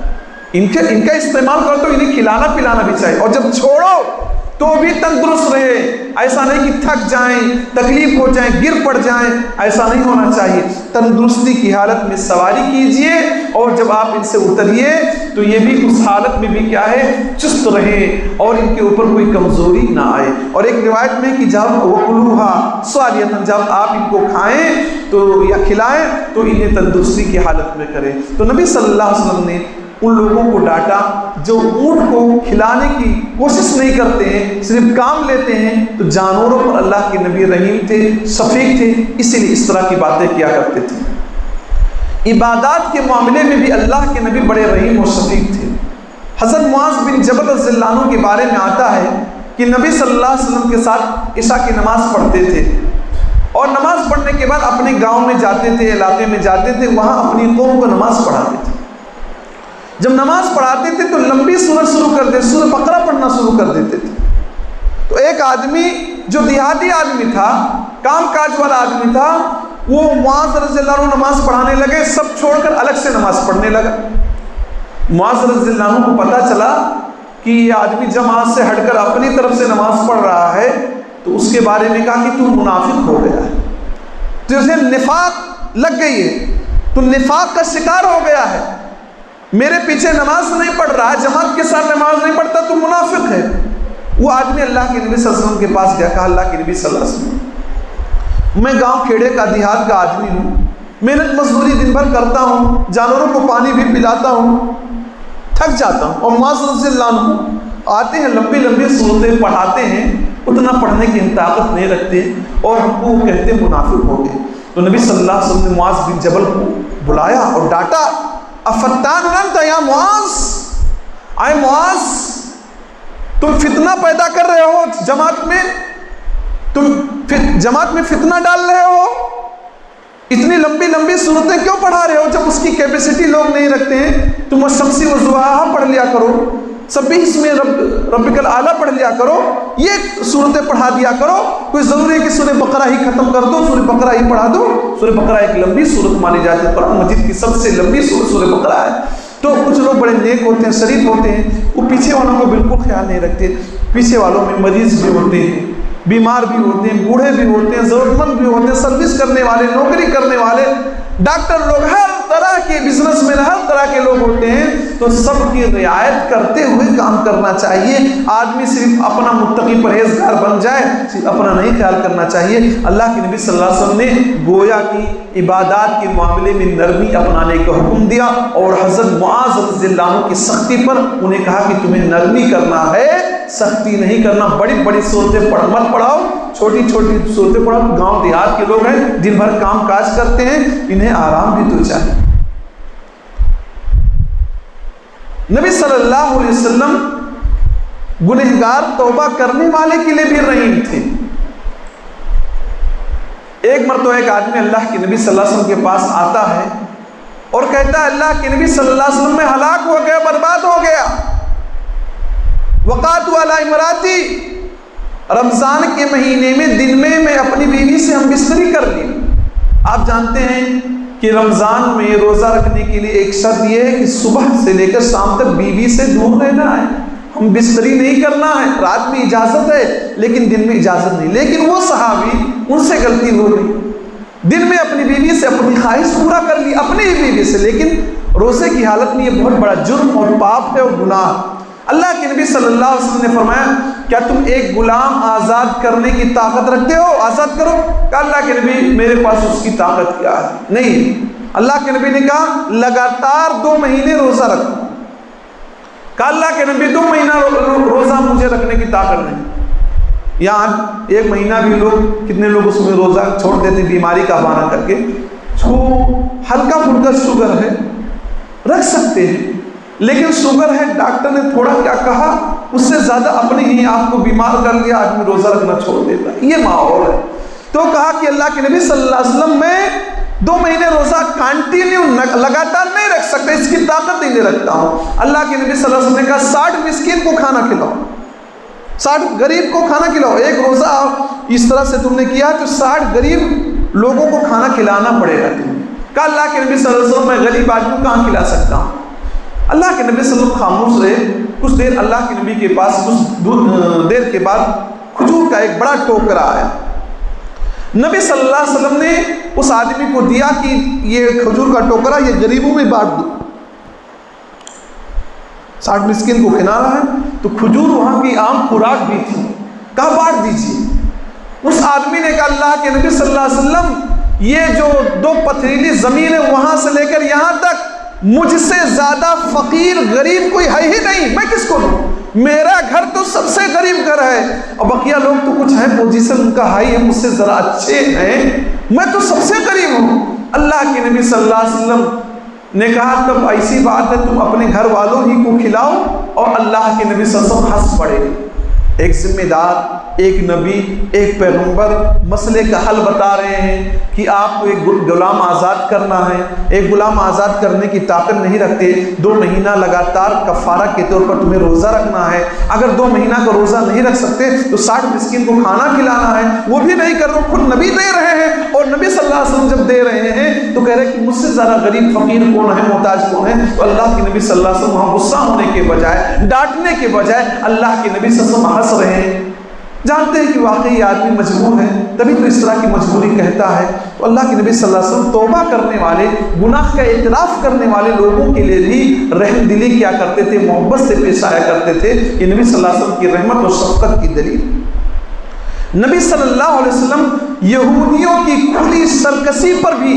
ان کا استعمال کرو تو انہیں کھلانا پلانا بھی چاہیے، اور جب چھوڑو تو بھی تندرست رہے، ایسا نہیں کہ تھک جائیں، تکلیف ہو جائیں، گر پڑ جائیں، ایسا نہیں ہونا چاہیے۔ تندرستی کی حالت میں سواری کیجئے، اور جب آپ ان سے اتریے تو یہ بھی اس حالت میں بھی کیا ہے، چست رہیں، اور ان کے اوپر کوئی کمزوری نہ آئے۔ اور ایک روایت میں کہ جب وَكُلُوهَا صَالِحَةً، جب آپ ان کو کھائیں تو یا کھلائیں تو انہیں تندرستی کی حالت میں کریں۔ تو نبی صلی اللہ علیہ وسلم نے ان لوگوں کو ڈانٹا جو اونٹ کو کھلانے کی کوشش نہیں کرتے ہیں، صرف کام لیتے ہیں۔ تو جانوروں پر اللہ کے نبی رحیم تھے، شفیق تھے، اسی لیے اس طرح کی باتیں کیا کرتے تھے۔ عبادات کے معاملے میں بھی اللہ کے نبی بڑے رحیم اور شفیق تھے۔ حضرت معاذ بن جبل رضی اللہ عنہ کے بارے میں آتا ہے کہ نبی صلی اللہ علیہ وسلم کے ساتھ عشاء کی نماز پڑھتے تھے، اور نماز پڑھنے کے بعد اپنے گاؤں میں جاتے تھے، علاقے میں جاتے تھے، وہاں اپنی قوم کو نماز پڑھاتے تھے۔ جب نماز پڑھاتے تھے تو لمبی سورت شروع کر دیتے، سورہ بقرہ پڑھنا شروع کر دیتے تھے۔ تو ایک آدمی جو دیہاتی آدمی تھا، کام کاج والا آدمی تھا، وہ معاذ رضی اللہ عنہ نماز پڑھانے لگے، سب چھوڑ کر الگ سے نماز پڑھنے لگا۔ معاذ رضی اللہ عنہ کو پتہ چلا کہ یہ آدمی جماعت سے ہٹ کر اپنی طرف سے نماز پڑھ رہا ہے، تو اس کے بارے میں کہا کہ تو منافق ہو گیا ہے، تجھے نفاق لگ گئی ہے، تو نفاق کا شکار ہو گیا ہے، میرے پیچھے نماز نہیں پڑھ رہا ہے، جماعت کے ساتھ نماز نہیں پڑھتا، تو منافق ہے۔ وہ آدمی اللہ کے نبی صلی اللہ علیہ وسلم کے پاس گیا، کہا اللہ کے نبی صلی اللہ علیہ وسلم، میں گاؤں کھیڑے کا دیہات کا آدمی ہوں، محنت مزدوری دن بھر کرتا ہوں، جانوروں کو پانی بھی پلاتا ہوں، تھک جاتا ہوں، اور معاذ رضی اللہ عنہ آتے ہیں، لمبی لمبی صورتیں پڑھاتے ہیں، اتنا پڑھنے کی ہم طاقت نہیں رکھتے، اور ہم کو کہتے منافق ہو گئے۔ تو نبی صلی اللہ علیہ وسلم نے معاذ بن جبل کو بلایا اور ڈانٹا، افتان انت یا معاذ، اے معاذ تم فتنہ پیدا کر رہے ہو جماعت میں، تم جماعت میں فتنہ ڈال رہے ہو، اتنی لمبی لمبی صورتیں کیوں پڑھا رہے ہو؟ جب اس کی کیپیسٹی لوگ نہیں رکھتے ہیں، تم الشمس والضحیٰ پڑھ لیا کرو، سبح اسم ربک الاعلیٰ پڑھ لیا کرو، یہ صورتیں پڑھا دیا کرو، کوئی ضروری ہے کہ سورہ بقرہ ہی ختم کر دو، سورہ بقرہ ہی پڑھا دو؟ سورہ بقرہ ایک لمبی صورت مانی جاتی ہے، قرآن مجید کی سب سے لمبی صورت سورہ بقرہ ہے۔ تو کچھ لوگ بڑے نیک ہوتے ہیں، شریف ہوتے ہیں، وہ پیچھے والوں کو بالکل خیال نہیں رکھتے، پیچھے والوں میں مریض بھی ہوتے ہیں، بیمار بھی ہوتے ہیں، بوڑھے بھی ہوتے ہیں، ضرورت مند بھی ہوتے ہیں، سروس کرنے والے، نوکری کرنے والے، ڈاکٹر لوگ، ہر طرح کے بزنس مین، ہر طرح کے لوگ ہوتے ہیں، تو سب کی رعایت کرتے ہوئے کام کرنا چاہیے۔ آدمی صرف اپنا متقی پرہیزگار بن جائے، صرف اپنا نہیں خیال کرنا چاہیے۔ اللہ کے نبی صلی اللہ علیہ وسلم نے گویا کی عبادات کے معاملے میں نرمی اپنانے کا حکم دیا، اور حضرت معاذ رضی اللہ عنہ کی سختی پر انہیں کہا کہ تمہیں نرمی کرنا ہے، سختی نہیں کرنا، بڑی بڑی صورتیں مت پڑھاؤ، چھوٹی چھوٹی صورتیں پڑھاؤ۔ گاؤں دیہات کے لوگ ہیں، دن بھر کام کاج کرتے ہیں، انہیں آرام بھی تو چاہیے۔ نبی صلی اللہ علیہ وسلم گنہگار توبہ کرنے والے کے لیے بھی رحیم تھے۔ ایک مرتبہ ایک آدمی اللہ کے نبی صلی اللہ علیہ وسلم کے پاس آتا ہے اور کہتا ہے اللہ کے نبی صلی اللہ علیہ وسلم میں ہلاک ہو گیا، برباد ہو گیا، وقعت علی امراتی، رمضان کے مہینے میں دن میں اپنی بیوی سے ہم بستری کر لی۔ آپ جانتے ہیں کہ رمضان میں روزہ رکھنے کے لیے ایک شرط یہ ہے کہ صبح سے لے کر شام تک بیوی سے دور رہنا ہے، ہم بستری نہیں کرنا ہے، رات میں اجازت ہے لیکن دن میں اجازت نہیں۔ لیکن وہ صحابی، ان سے غلطی ہو گئی، دن میں اپنی بیوی سے اپنی خواہش پورا کر لی، اپنی ہی بیوی سے، لیکن روزے کی حالت میں یہ بہت بڑا جرم اور پاپ ہے اور گناہ۔ اللہ کے نبی صلی اللہ علیہ وسلم نے فرمایا کیا تم ایک غلام آزاد کرنے کی طاقت رکھتے ہو؟ آزاد کرو۔ کہا اللہ کے نبی میرے پاس اس کی طاقت کیا ہے؟ نہیں۔ اللہ کے نبی نے کہا لگاتار 2 مہینے روزہ رکھو۔ کہا اللہ کے نبی 2 مہینہ روزہ مجھے رکھنے کی طاقت نہیں۔ یہاں 1 مہینہ بھی لوگ، کتنے لوگ اس میں روزہ چھوڑ دیتے بیماری کا بہانہ کر کے، جو ہلکا پھلکا شوگر ہے رکھ سکتے ہیں، لیکن شوگر ہے، ڈاکٹر نے تھوڑا کیا کہا، اس سے زیادہ اپنے ہی آپ کو بیمار کر لیا، آدمی روزہ رکھنا چھوڑ دیتا ہے، یہ ماحول ہے۔ تو کہا کہ اللہ کے نبی صلی اللہ علیہ وسلم میں 2 مہینے روزہ کنٹینیو لگاتار نہیں رکھ سکتے، اس کی طاقت نہیں رکھتا ہوں۔ اللہ کے نبی صلی اللہ علیہ وسلم نے کہا 60 مسکین کو کھانا کھلاؤ، 60 غریب کو کھانا کھلاؤ۔ ایک روزہ اس طرح سے تم نے کیا تو 60 غریب لوگوں کو کھانا کھلانا پڑے گا تمہیں۔ کہا اللہ کے نبی صلی اللہ علیہ وسلم میں غریب آدمی کو کہاں کھلا سکتا ہوں؟ اللہ کے نبی صلی اللہ علیہ وسلم خاموش رہے۔ کچھ دیر اللہ کے نبی کے پاس، کچھ دیر کے بعد کھجور کا ایک بڑا ٹوکرا آیا۔ نبی صلی اللہ علیہ وسلم نے اس آدمی کو دیا کہ یہ کھجور کا ٹوکرا یہ غریبوں میں بانٹ دو، 60 مسکین کو کھلا رہا ہے، تو کھجور وہاں کی عام خوراک بھی تھی، کہا بانٹ دیجیے۔ اس آدمی نے کہا اللہ کے نبی صلی اللہ علیہ وسلم یہ جو 2 پتھریلی زمین ہے وہاں سے لے کر یہاں تک مجھ سے زیادہ فقیر غریب کوئی ہے ہی نہیں، میں کس کو دوں؟ میرا گھر تو سب سے غریب گھر ہے، اور بقیہ لوگ تو کچھ ہیں پوزیشن ان کا ہائی ہے، مجھ سے ذرا اچھے ہیں، میں تو سب سے غریب ہوں۔ اللہ کے نبی صلی اللہ علیہ وسلم نے کہا تب ایسی بات ہے تم اپنے گھر والوں ہی کو کھلاؤ، اور اللہ کے نبی صلی اللہ علیہ وسلم ہنس پڑے۔ ایک ذمہ دار، ایک نبی، ایک پیغمبر مسئلے کا حل بتا رہے ہیں کہ آپ کو ایک غلام آزاد کرنا ہے، ایک غلام آزاد کرنے کی طاقت نہیں رکھتے، 2 مہینہ لگاتار کفارہ کے طور پر تمہیں روزہ رکھنا ہے، اگر 2 مہینہ کا روزہ نہیں رکھ سکتے تو 60 مسکین کو کھانا کھلانا ہے، وہ بھی نہیں کر رہے، خود نبی دے رہے ہیں، اور نبی صلی اللہ علیہ وسلم جب دے رہے ہیں تو کہہ رہے کہ مجھ سے زیادہ غریب فقیر کون ہے، محتاج کون ہے؟ تو اللہ کے نبی صلی اللہ علیہ وسلم وہاں غصہ ہونے کے بجائے، ڈانٹنے کے بجائے اللہ کے نبی صلی اللہ علیہ وسلم ہنس رہے ہیں، جانتے ہیں کہ واقعی آدمی مجبور ہے، تبھی تو اس طرح کی مجبوری کہتا ہے۔ تو اللہ کے نبی صلی اللہ علیہ وسلم توبہ کرنے والے، گناہ کا اعتراف کرنے والے لوگوں کے لیے بھی رحم دلی کیا کرتے تھے، محبت سے پیش آیا کرتے تھے۔ یہ نبی صلی اللہ علیہ وسلم کی رحمت اور شفقت کی دلیل۔ نبی صلی اللہ علیہ وسلم یہودیوں کی کھلی سرکشی پر بھی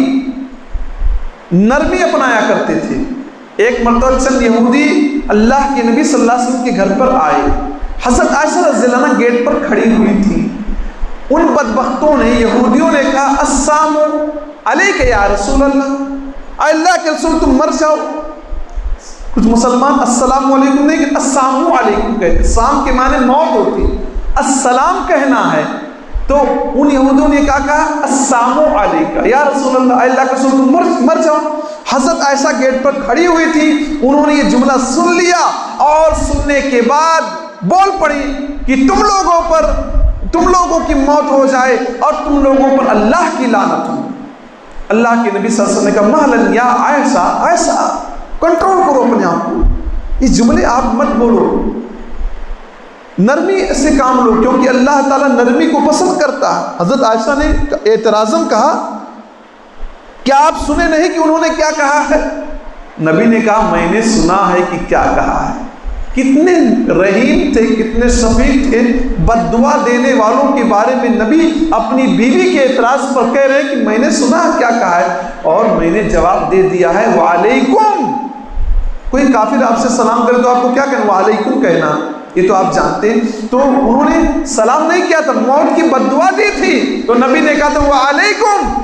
نرمی اپنایا کرتے تھے۔ ایک مرتبہ چند یہودی اللہ کے نبی صلی اللہ علیہ وسلم کے گھر پر آئے، حضرت عائشہ رضی اللہ عنہا گیٹ پر کھڑی ہوئی تھی، ان بدبختوں نے، یہودیوں نے کہا السلام علیک یا رسول اللہ، اے اللہ کے رسول تم مر جاؤ۔ کچھ مسلمان السلام علیکم نہیں کہ السلام علیکم کہتے، السلام کے معنی موت ہوتی، السلام کہنا ہے، تو ان یہودیوں نے کہا السلام علیکم یا رسول اللہ، اے اللہ کے رسول تم مر جاؤ۔ حضرت عائشہ گیٹ پر کھڑی ہوئی تھی، انہوں نے یہ جملہ سن لیا اور سننے کے بعد بول پڑی کہ تم لوگوں کی موت ہو جائے اور تم لوگوں پر اللہ کی لعنت ہو۔ اللہ کے نبی صلی اللہ علیہ وسلم نے کہا مہلن یا عائشہ، عائشہ کنٹرول کرو اپنے آپ کو، یہ جملے آپ مت بولو، نرمی سے کام لو، کیونکہ اللہ تعالیٰ نرمی کو پسند کرتا ہے۔ حضرت عائشہ نے اعتراضاً کہا کیا آپ سنے نہیں کہ انہوں نے کیا کہا ہے؟ نبی نے کہا میں نے سنا ہے کہ کیا کہا ہے۔ کتنے رحیم تھے، کتنے شفیق تھے، بد دعا دینے والوں کے بارے میں نبی اپنی بیوی کے اعتراض پر کہہ رہے ہیں کہ میں نے سنا کیا کہا ہے، اور میں نے جواب دے دیا ہے وعلیکم۔ کوئی کافر آپ سے سلام کرے تو آپ کو کیا کہنا؟ وعلیکم کہنا، یہ تو آپ جانتے ہیں۔ تو انہوں نے سلام نہیں کیا تھا، موت کی بد دعا دی تھی، تو نبی نے کہا تھا وعلیکم،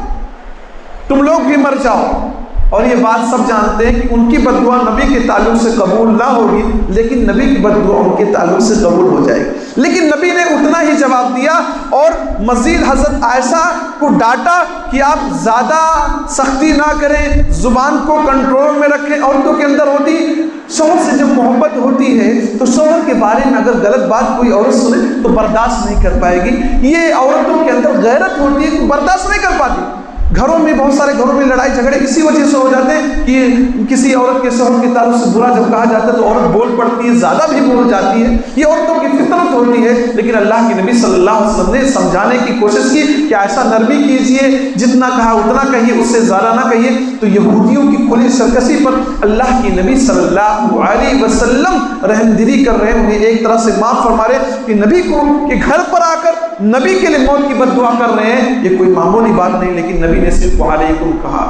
تم لوگ بھی مر جاؤ۔ اور یہ بات سب جانتے ہیں کہ ان کی بد دعا نبی کے تعلق سے قبول نہ ہوگی، لیکن نبی کی بد دعا ان کے تعلق سے قبول ہو جائے گی۔ لیکن نبی نے اتنا ہی جواب دیا اور مزید حضرت عائشہ کو ڈانٹا کہ آپ زیادہ سختی نہ کریں، زبان کو کنٹرول میں رکھیں۔ عورتوں کے اندر ہوتی، شوہر سے جب محبت ہوتی ہے تو شوہر کے بارے میں اگر غلط بات کوئی عورت سنے تو برداشت نہیں کر پائے گی۔ یہ عورتوں کے اندر غیرت ہوتی ہے کہ برداشت نہیں کر پاتی۔ گھروں میں بہت سارے گھروں میں لڑائی جھگڑے اسی وجہ سے ہو جاتے ہیں کہ کسی عورت کے شوہر کے تعلق سے برا جب کہا جاتا ہے تو عورت بول پڑتی ہے، زیادہ بھی بول جاتی ہے، یہ عورتوں کی فطرت ہوتی ہے۔ لیکن اللہ کے نبی صلی اللہ علیہ وسلم نے سمجھانے کی کوشش کی کہ ایسا نرمی کیجئے، جتنا کہا اتنا کہیے، اس سے زیادہ نہ کہیے۔ تو یہودیوں کی کھلی سرکشی پر اللہ کے نبی صلی اللہ علیہ وسلم رحمدلی کر رہے ہیں، انہیں ایک طرح سے معاف فرما رہے کہ نبی کو کہ گھر پر آ کر نبی کے لیے موت کی بد دعا کر رہے ہیں، یہ کوئی معمولی بات نہیں، لیکن نبی نے صرف وعلیکم کہا۔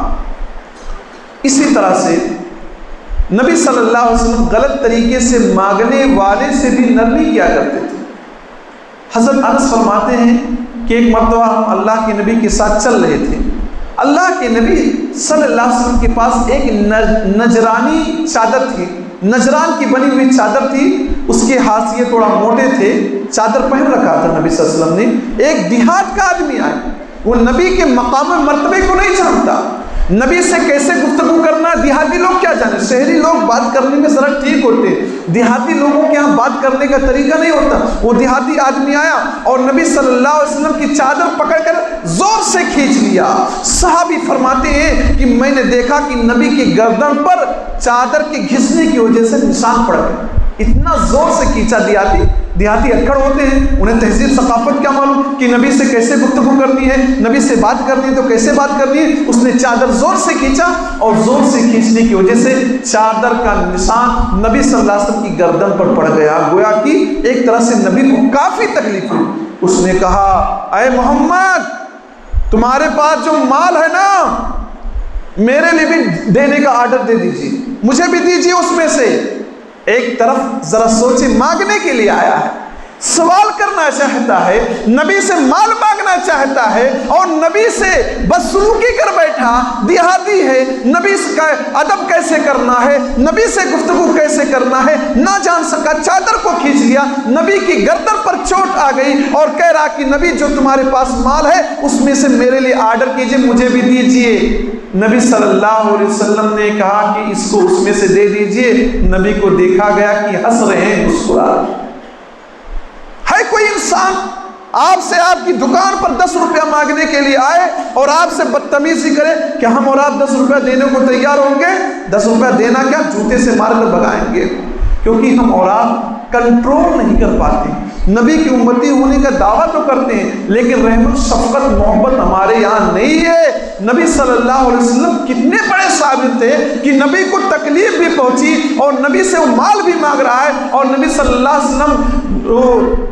اسی طرح سے نبی صلی اللہ علیہ وسلم غلط طریقے سے مانگنے والے سے بھی نرمی کیا کرتے تھے۔ حضرت انس فرماتے ہیں کہ ایک مرتبہ ہم اللہ کے نبی کے ساتھ چل رہے تھے، اللہ کے نبی صلی اللہ علیہ وسلم کے پاس ایک نجرانی چادر تھی، نجران کی بنی ہوئی چادر تھی، اس کے ہاتھ یہ تھوڑا موٹے تھے، چادر پہن رکھا تھا نبی صلی اللہ علیہ وسلم نے۔ ایک دیہات کا آدمی آئے، وہ نبی کے مقام مرتبے کو نہیں جانتا، نبی سے کیسے گفتگو کرنا دیہاتی لوگ کیا جانے، شہری لوگ بات کرنے میں ذرا ٹھیک ہوتے، دیہاتی لوگوں کے ہاں بات کرنے کا طریقہ نہیں ہوتا۔ وہ دیہاتی آدمی آیا اور نبی صلی اللہ علیہ وسلم کی چادر پکڑ کر زور سے کھینچ لیا۔ صحابی فرماتے ہیں کہ میں نے دیکھا کہ نبی کی گردن پر چادر کے گھسنے کی وجہ سے نشان پڑ گئے، اتنا زور سے کھینچا۔ دیہاتی اکڑ ہوتے ہیں، انہیں تہذیب ثقافت کیا معلوم کہ نبی سے کیسے گفتگو کرنی ہے، نبی سے بات کرنی ہے تو کیسے بات کرنی ہے۔ اس نے چادر زور سے کھینچا اور زور سے کھینچنے کی وجہ سے چادر کا نشان نبی صلی اللہ علیہ وسلم کی گردن پر پڑ گیا، گویا کہ ایک طرح سے نبی کو کافی تکلیف ہوئی۔ اس نے کہا اے محمد، تمہارے پاس جو مال ہے نا، میرے لیے بھی دینے کا آرڈر دے دیجیے، مجھے بھی دیجیے اس میں سے۔ ایک طرف ذرا سوچے، مانگنے کے لیے آیا ہے، سوال کرنا چاہتا ہے، نبی سے مال مانگنا چاہتا ہے، اور نبی سے بدسلوکی کر بیٹھا، دیہاتی ہے، نبی کا ادب کیسے کرنا ہے، نبی سے گفتگو کیسے کرنا ہے نہ جان سکا، چادر کو کھینچ لیا، نبی کی گردن پر چوٹ آ گئی اور کہہ رہا کہ نبی جو تمہارے پاس مال ہے اس میں سے میرے لیے آرڈر کیجئے، مجھے بھی دیجئے۔ نبی صلی اللہ علیہ وسلم نے کہا کہ اس کو اس میں سے دے دیجئے۔ نبی کو دیکھا گیا کہ ہنس رہے ہیں، مسکرا رہے۔ ہے کوئی انسان آپ سے آپ کی دکان پر 10 روپیہ مانگنے کے لیے آئے اور آپ سے بدتمیزی کرے کہ ہم اور آپ 10 روپیہ دینے کو تیار ہوں گے؟ 10 روپیہ دینا کیا، جوتے سے مار کر بھگائیں گے، کیونکہ ہم اور آپ کنٹرول نہیں کر پاتے۔ نبی کی امتی ہونے کا دعویٰ تو کرتے ہیں لیکن رحمت، شفقت، محبت ہمارے یہاں نہیں ہے۔ نبی صلی اللہ علیہ وسلم کتنے بڑے صابر تھے کہ نبی کو تکلیف بھی پہنچی اور نبی سے وہ مال بھی مانگ رہا ہے، اور نبی صلی اللہ علیہ وسلم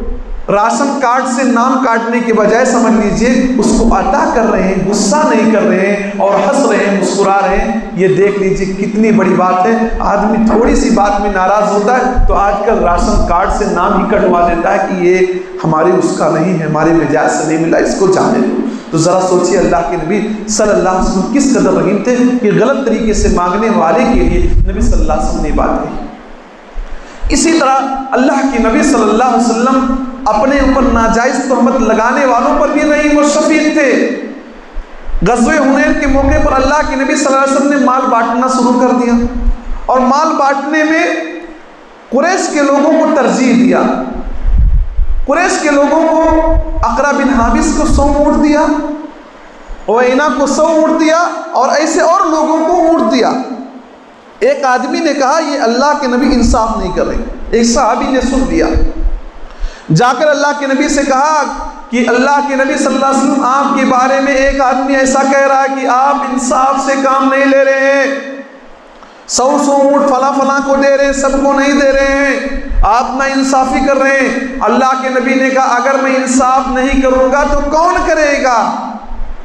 راشن کارڈ سے نام کاٹنے کے بجائے سمجھ لیجئے اس کو عطا کر رہے ہیں، غصہ نہیں کر رہے ہیں اور ہنس رہے ہیں، مسکرا رہے ہیں۔ یہ دیکھ لیجئے کتنی بڑی بات ہے۔ آدمی تھوڑی سی بات میں ناراض ہوتا ہے تو آج کل راشن کارڈ سے نام ہی کٹوا دیتا ہے کہ یہ ہمارے اس کا نہیں ہے، ہمارے مزاج سے نہیں ملا، اس کو جانے دو۔ تو ذرا سوچئے اللہ کے نبی صلی اللہ علیہ وسلم کس قدر رحیم تھے کہ غلط طریقے سے مانگنے والے کے لیے نبی صلی اللہ علیہ وسلم نے بات کہی۔ اسی طرح اللہ کی نبی صلی اللہ علیہ وسلم اپنے اوپر ناجائز تہمت لگانے والوں پر بھی رحیم و شفیق تھے۔ غزوہ حنین کے موقع پر اللہ کے نبی صلی اللہ علیہ وسلم نے مال بانٹنا شروع کر دیا، اور مال بانٹنے میں قریش کے لوگوں کو ترجیح دیا۔ قریش کے لوگوں کو اقرا بن حابس کو 100 اونٹ دیا، اوینا کو 100 اونٹ دیا، اور ایسے اور لوگوں کو اونٹ دیا۔ ایک آدمی نے کہا یہ اللہ کے نبی انصاف نہیں کر رہے، ایک صحابی نے سن لیا، جا کر اللہ کے نبی سے کہا کہ اللہ کے نبی صلی اللہ علیہ وسلم آپ کے بارے میں ایک آدمی ایسا کہہ رہا ہے کہ آپ انصاف سے کام نہیں لے رہے ہیں، 100 اونٹ فلاں فلاں کو دے رہے ہیں، سب کو نہیں دے رہے ہیں، آپ نا انصافی کر رہے ہیں۔ اللہ کے نبی نے کہا اگر میں انصاف نہیں کروں گا تو کون کرے گا؟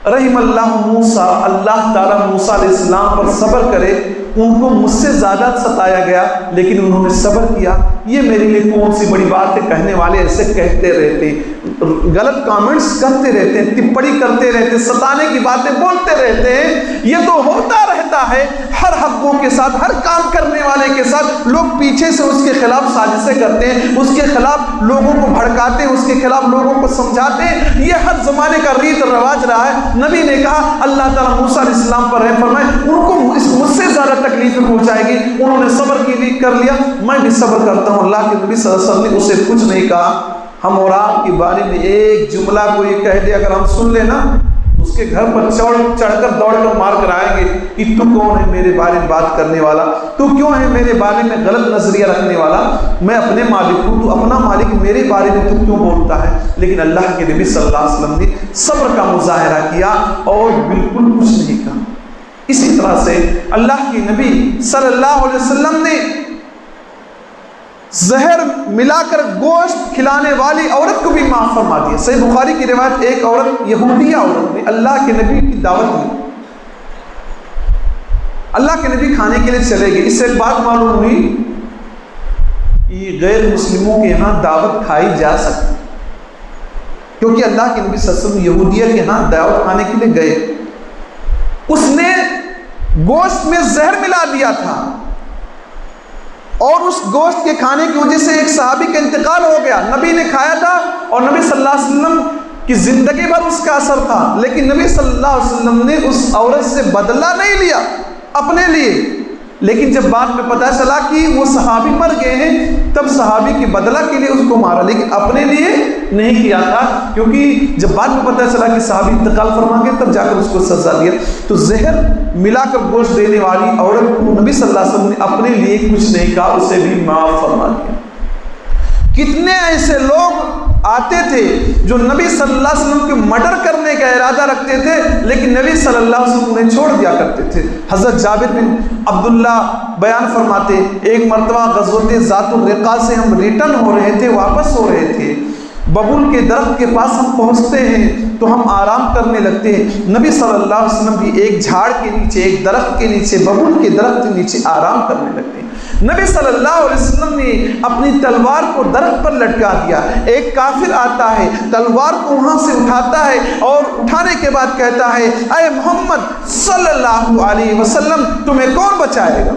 رحم اللہ موسیٰ، اللہ تعالیٰ موسیٰ علیہ السلام پر صبر کرے، ان کو مجھ سے زیادہ ستایا گیا لیکن انہوں نے صبر کیا۔ یہ میرے لیے کون سی بڑی بات ہے؟ کہنے والے ایسے کہتے رہتے ہیں، غلط کامنٹس کرتے رہتے ہیں، ٹپڑی کرتے رہتے ہیں، ستانے کی باتیں بولتے رہتے ہیں۔ یہ تو ہوتا رہتا ہے ہر حقوں کے ساتھ، ہر کام کرنے والے کے ساتھ۔ لوگ پیچھے سے اس کے خلاف سازشیں کرتے ہیں، اس کے خلاف لوگوں کو بھڑکاتے ہیں، اس کے خلاف لوگوں کو سمجھاتے ہیں۔ یہ ہر زمانے کا ریت رواج رہا ہے۔ نبی نے کہا اللہ تعالیٰ موسیٰ علیہ السلام پر رحم فرمائے، ان کو مجھ سے زیادہ تکلیفیں پہنچائے گی، انہوں نے صبر کر لیا، میں بھی صبر کرتا ہوں۔ اللہ کے نبی صلی اللہ علیہ وسلم نے اسے کچھ نہیں کہا۔ ہم اور آپ کے بارے میں ایک جملہ کو یہ کہہ دے اگر ہم سن لیں نا، اس کے گھر پر چڑھ کر دوڑ کر مار کر آئیں گے کہ تو کون ہے میرے بارے میں بات کرنے والا، تو کیوں ہے میرے بارے میں غلط نظریہ رکھنے والا، میں اپنے مالک ہوں، تو اپنا مالک، میرے بارے میں تو کیوں بولتا ہے؟ لیکن اللہ کے نبی صلی اللہ علیہ وسلم نے صبر کا مظاہرہ کیا اور بالکل کچھ نہیں کہا۔ اسی طرح سے اللہ کے نبی صلی اللہ علیہ وسلم نے زہر ملا کر گوشت کھلانے والی عورت کو بھی معاف فرما دیا۔ صحیح بخاری کی روایت، ایک عورت، یہودیہ عورت نے اللہ کے نبی کی دعوت دی، اللہ کے نبی کھانے کے لیے چلے گئے۔ اس سے ایک بات معلوم ہوئی کہ غیر مسلموں کے یہاں دعوت کھائی جا سکتی، کیونکہ اللہ کے نبی صلی اللہ علیہ وسلم یہودیہ کے ہاں دعوت کھانے کے لیے گئے۔ اس نے گوشت میں زہر ملا دیا تھا، اور اس گوشت کے کھانے کی وجہ سے ایک صحابی کا انتقال ہو گیا۔ نبی نے کھایا تھا اور نبی صلی اللہ علیہ وسلم کی زندگی بھر اس کا اثر تھا، لیکن نبی صلی اللہ علیہ وسلم نے اس عورت سے بدلہ نہیں لیا اپنے لیے۔ لیکن جب بعد میں پتہ چلا کہ وہ صحابی مر گئے ہیں، تب صحابی کے بدلہ کے لیے اس کو مارا، لیکن اپنے لیے نہیں کیا تھا، کیونکہ جب بعد میں پتہ چلا کہ صحابی انتقال فرما گئے تب جا کر اس کو سزا دیا۔ تو زہر ملا کر گوشت دینے والی عورت کو نبی صلی اللہ علیہ وسلم نے اپنے لیے کچھ نہیں کہا، اسے بھی معاف فرما دیا۔ کتنے ایسے لوگ آتے تھے جو نبی صلی اللہ علیہ وسلم کے مرڈر کرنے کا ارادہ رکھتے تھے، لیکن نبی صلی اللہ علیہ وسلم انہیں چھوڑ دیا کرتے تھے۔ حضرت جابر بن عبداللہ بیان فرماتے، ایک مرتبہ غزوۃ ذات الرقاع سے ہم ریٹرن ہو رہے تھے، واپس ہو رہے تھے، ببول کے درخت کے پاس ہم پہنچتے ہیں تو ہم آرام کرنے لگتے ہیں۔ نبی صلی اللہ علیہ وسلم بھی ایک جھاڑ کے نیچے، ایک درخت کے نیچے، ببول کے درخت کے نیچے آرام کرنے لگتے ہیں۔ نبی صلی اللہ علیہ وسلم نے اپنی تلوار کو درخت پر لٹکا دیا. ایک کافر آتا ہے, تلوار کو وہاں سے اٹھاتا ہے اور اٹھانے کے بعد کہتا ہے, اے محمد صلی اللہ علیہ وسلم تمہیں کون بچائے گا؟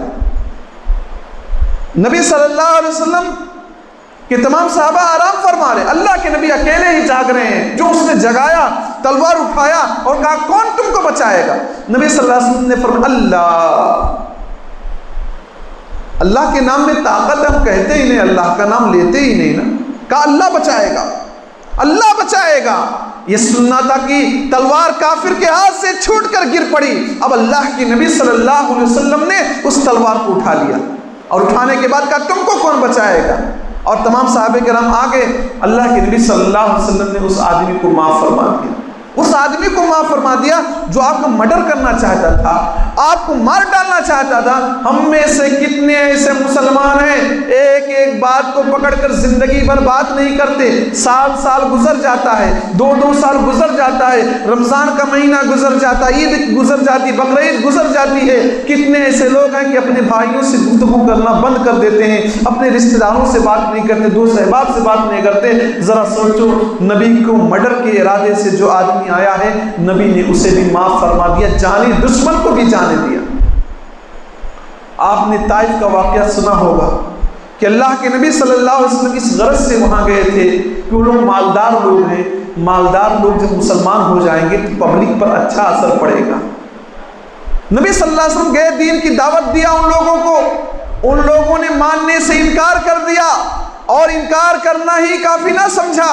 نبی صلی اللہ علیہ وسلم کہ تمام صحابہ آرام فرما رہے, اللہ کے نبی اکیلے ہی جاگ رہے ہیں. جو اس نے جگایا, تلوار اٹھایا اور کہا کون تم کو بچائے گا؟ نبی صلی اللہ علیہ وسلم نے فرمایا اللہ. اللہ کے نام میں طاقت ہم کہتے ہی نہیں, اللہ کا نام لیتے ہی نہیں نا. کہا اللہ بچائے گا, اللہ بچائے گا. یہ سننا تھا کہ تلوار کافر کے ہاتھ سے چھوٹ کر گر پڑی. اب اللہ کے نبی صلی اللہ علیہ وسلم نے اس تلوار کو اٹھا لیا اور اٹھانے کے بعد کہا تم کو کون بچائے گا؟ اور تمام صحابہ کرام آگے. اللہ کے نبی صلی اللہ علیہ وسلم نے اس آدمی کو معاف فرما دیا. اس آدمی کو معاف فرما دیا جو آپ کو مرڈر کرنا چاہتا تھا, آپ کو مار ڈالنا چاہتا تھا. ہم میں سے کتنے ایسے مسلمان ہیں ایک ایک بات کو پکڑ کر زندگی بھر بات نہیں کرتے. سال سال گزر جاتا ہے, 2 سال گزر جاتا ہے, رمضان کا مہینہ گزر جاتا ہے, عید گزر جاتی, بقرعید گزر جاتی ہے. کتنے ایسے لوگ ہیں کہ اپنے بھائیوں سے گفتگو کرنا بند کر دیتے ہیں, اپنے رشتہ داروں سے بات نہیں کرتے, دوست احباب سے بات نہیں کرتے. ذرا سوچو, نبی کو مرڈر کے ارادے سے جو آدمی آیا ہے, نبی نے اسے بھی معاف فرما دیا, جانی دشمن کو بھی جانے دیا. آپ نے طائف کا واقعہ سنا ہوگا کہ اللہ کے نبی صلی اللہ علیہ وسلم اس غرض سے وہاں گئے تھے کہ وہ لوگ مالدار لوگ ہیں, مالدار لوگ جب مسلمان ہو جائیں گے تو پبلک پر اچھا اثر پڑے گا. نبی صلی اللہ علیہ وسلم گئے, دین کی دعوت دیا ان لوگوں کو. ان لوگوں نے ماننے سے انکار کر دیا, اور انکار کرنا ہی کافی نہ سمجھا.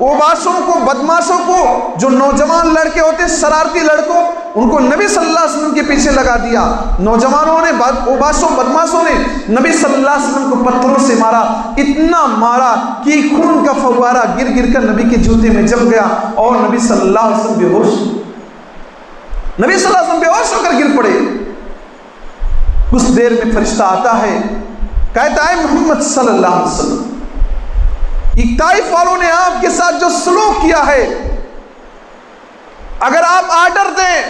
اوباسوں کو, بدماشوں کو, جو نوجوان لڑکے ہوتے, شرارتی لڑکوں, ان کو نبی صلی اللہ علیہ وسلم کے پیچھے لگا دیا. نوجوانوں نے, اوباسوں, بدماشوں نے نبی صلی اللہ علیہ وسلم کو پتھروں سے مارا, اتنا مارا کہ خون کا فوارہ گر گر کر نبی کے جوتے میں جم گیا اور نبی صلی اللہ علیہ وسلم بے ہوش, نبی صلی اللہ علیہ وسلم بے ہوش ہو کر گر پڑے. کچھ دیر میں فرشتہ آتا ہے, کہتا ہے محمد صلی اللہ علیہ وسلم, طائف والوں نے آپ کے ساتھ جو سلوک کیا ہے, اگر آپ آرڈر دیں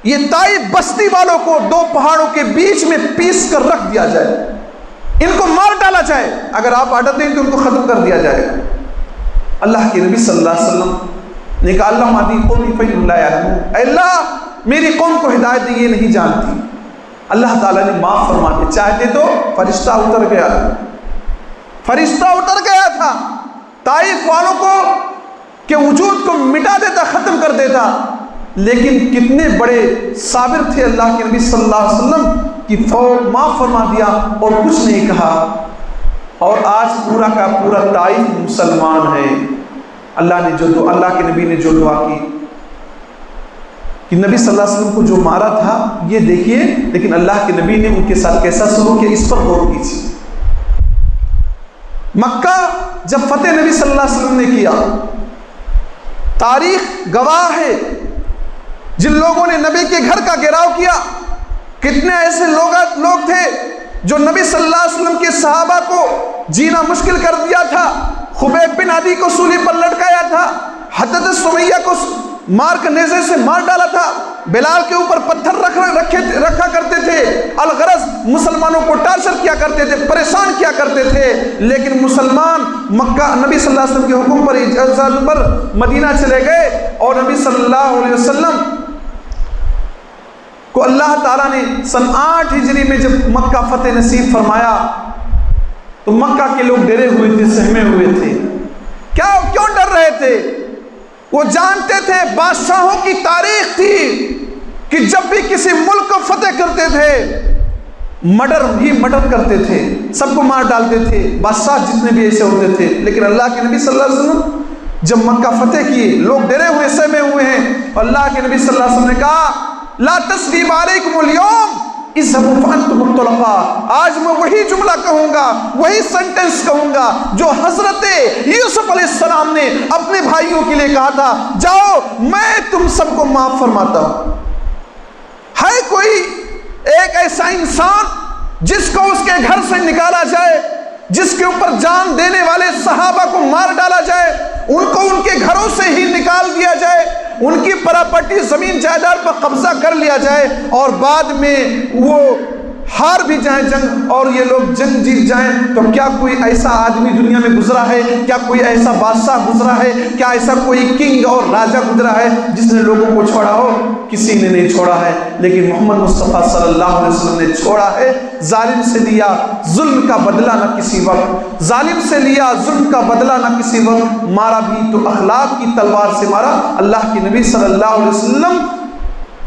یہ طائف بستی والوں کو 2 پہاڑوں کے بیچ میں پیس کر رکھ دیا جائے, ان کو مار ڈالا جائے, اگر آپ آرڈر دیں تو ان کو ختم کر دیا جائے. اللہ کے نبی صلی اللہ علیہ وسلم نے کہا اللہ مادی قومی فإنهم لا يعلمون, اے اللہ میری قوم کو ہدایت دی, یہ نہیں جانتی. اللہ تعالیٰ نے معاف فرما دیا. چاہتے تو فرشتہ اتر گیا, فرشتہ اتر گیا تھا, طائف والوں کو کے وجود کو مٹا دیتا, ختم کر دیتا. لیکن کتنے بڑے صابر تھے اللہ کے نبی صلی اللہ علیہ وسلم کی فوج معاف فرما دیا اور کچھ نہیں کہا. اور آج پورا کا پورا طائف مسلمان ہے. اللہ کے نبی نے جو دعا کی کہ نبی صلی اللہ علیہ وسلم کو جو مارا تھا یہ دیکھیے, لیکن اللہ کے نبی نے ان کے ساتھ کیسا سلوک کیا, اس پر غور کیجیے. مکہ جب فتح نبی صلی اللہ علیہ وسلم نے کیا, تاریخ گواہ ہے جن لوگوں نے نبی کے گھر کا گھیراؤ کیا, کتنے ایسے لوگ تھے جو نبی صلی اللہ علیہ وسلم کے صحابہ کو جینا مشکل کر دیا تھا. خبیب بن عدی کو سولی پر لٹکایا تھا, حضرت سمیہ کو مار کر نیزے سے مار ڈالا تھا, بلال کے اوپر پتھر رکھا کرتے تھے. الغرض مسلمانوں کو ٹارچر کیا کرتے تھے, پریشان کیا کرتے تھے. لیکن مسلمان مکہ نبی صلی اللہ علیہ وسلم کے حکم پر اجازت پر مدینہ چلے گئے, اور نبی صلی اللہ علیہ وسلم کو اللہ تعالیٰ نے سن 8 ہجری میں جب مکہ فتح نصیب فرمایا تو مکہ کے لوگ ڈرے ہوئے تھے, سہمے ہوئے تھے. کیوں ڈر رہے تھے؟ وہ جانتے تھے, بادشاہوں کی تاریخ تھی کہ جب بھی کسی ملک کو فتح کرتے تھے مرڈر کرتے تھے, سب کو مار ڈالتے تھے, بادشاہ جتنے بھی ایسے ہوتے تھے. لیکن اللہ کے نبی صلی اللہ علیہ وسلم جب مکہ فتح کیے, لوگ ڈرے ہوئے, سہمے ہوئے ہیں, اور اللہ کے نبی صلی اللہ علیہ وسلم نے کہا لا تثریب علیکم اليوم اذهبوا فانتم الطلقاء. آج میں وہی جملہ کہوں گا, وہی سینٹنس کہوں گا جو حضرت یوسف علیہ السلام نے اپنے بھائیوں کے لیے کہا تھا, جاؤ میں تم سب کو معاف فرماتا ہوں. ہے کوئی ایک ایسا انسان جس کو اس کے گھر سے نکالا جائے, جس کے اوپر جان دینے والے صحابہ کو مار ڈالا جائے, ان کو ان کے گھروں سے ہی نکال دیا جائے, ان کی پراپرٹی زمین جائیداد پر قبضہ کر لیا جائے, اور بعد میں وہ ہار بھی جائیں جنگ اور یہ لوگ جنگ جیت جائیں، تو کیا کوئی ایسا آدمی دنیا میں گزرا ہے، کیا کوئی ایسا بادشاہ گزرا ہے، کیا ایسا کوئی کنگ اور راجہ گزرا ہے جس نے لوگوں کو چھوڑا ہو؟ کسی نے نہیں چھوڑا ہے، لیکن محمد مصطفیٰ صلی اللہ علیہ وسلم نے چھوڑا ہے۔ ظالم سے لیا ظلم کا بدلہ نہ کسی وقت، ظالم سے لیا ظلم کا بدلہ نہ کسی وقت، مارا بھی تو اخلاق کی تلوار سے مارا۔ اللہ کے نبی صلی اللہ علیہ وسلم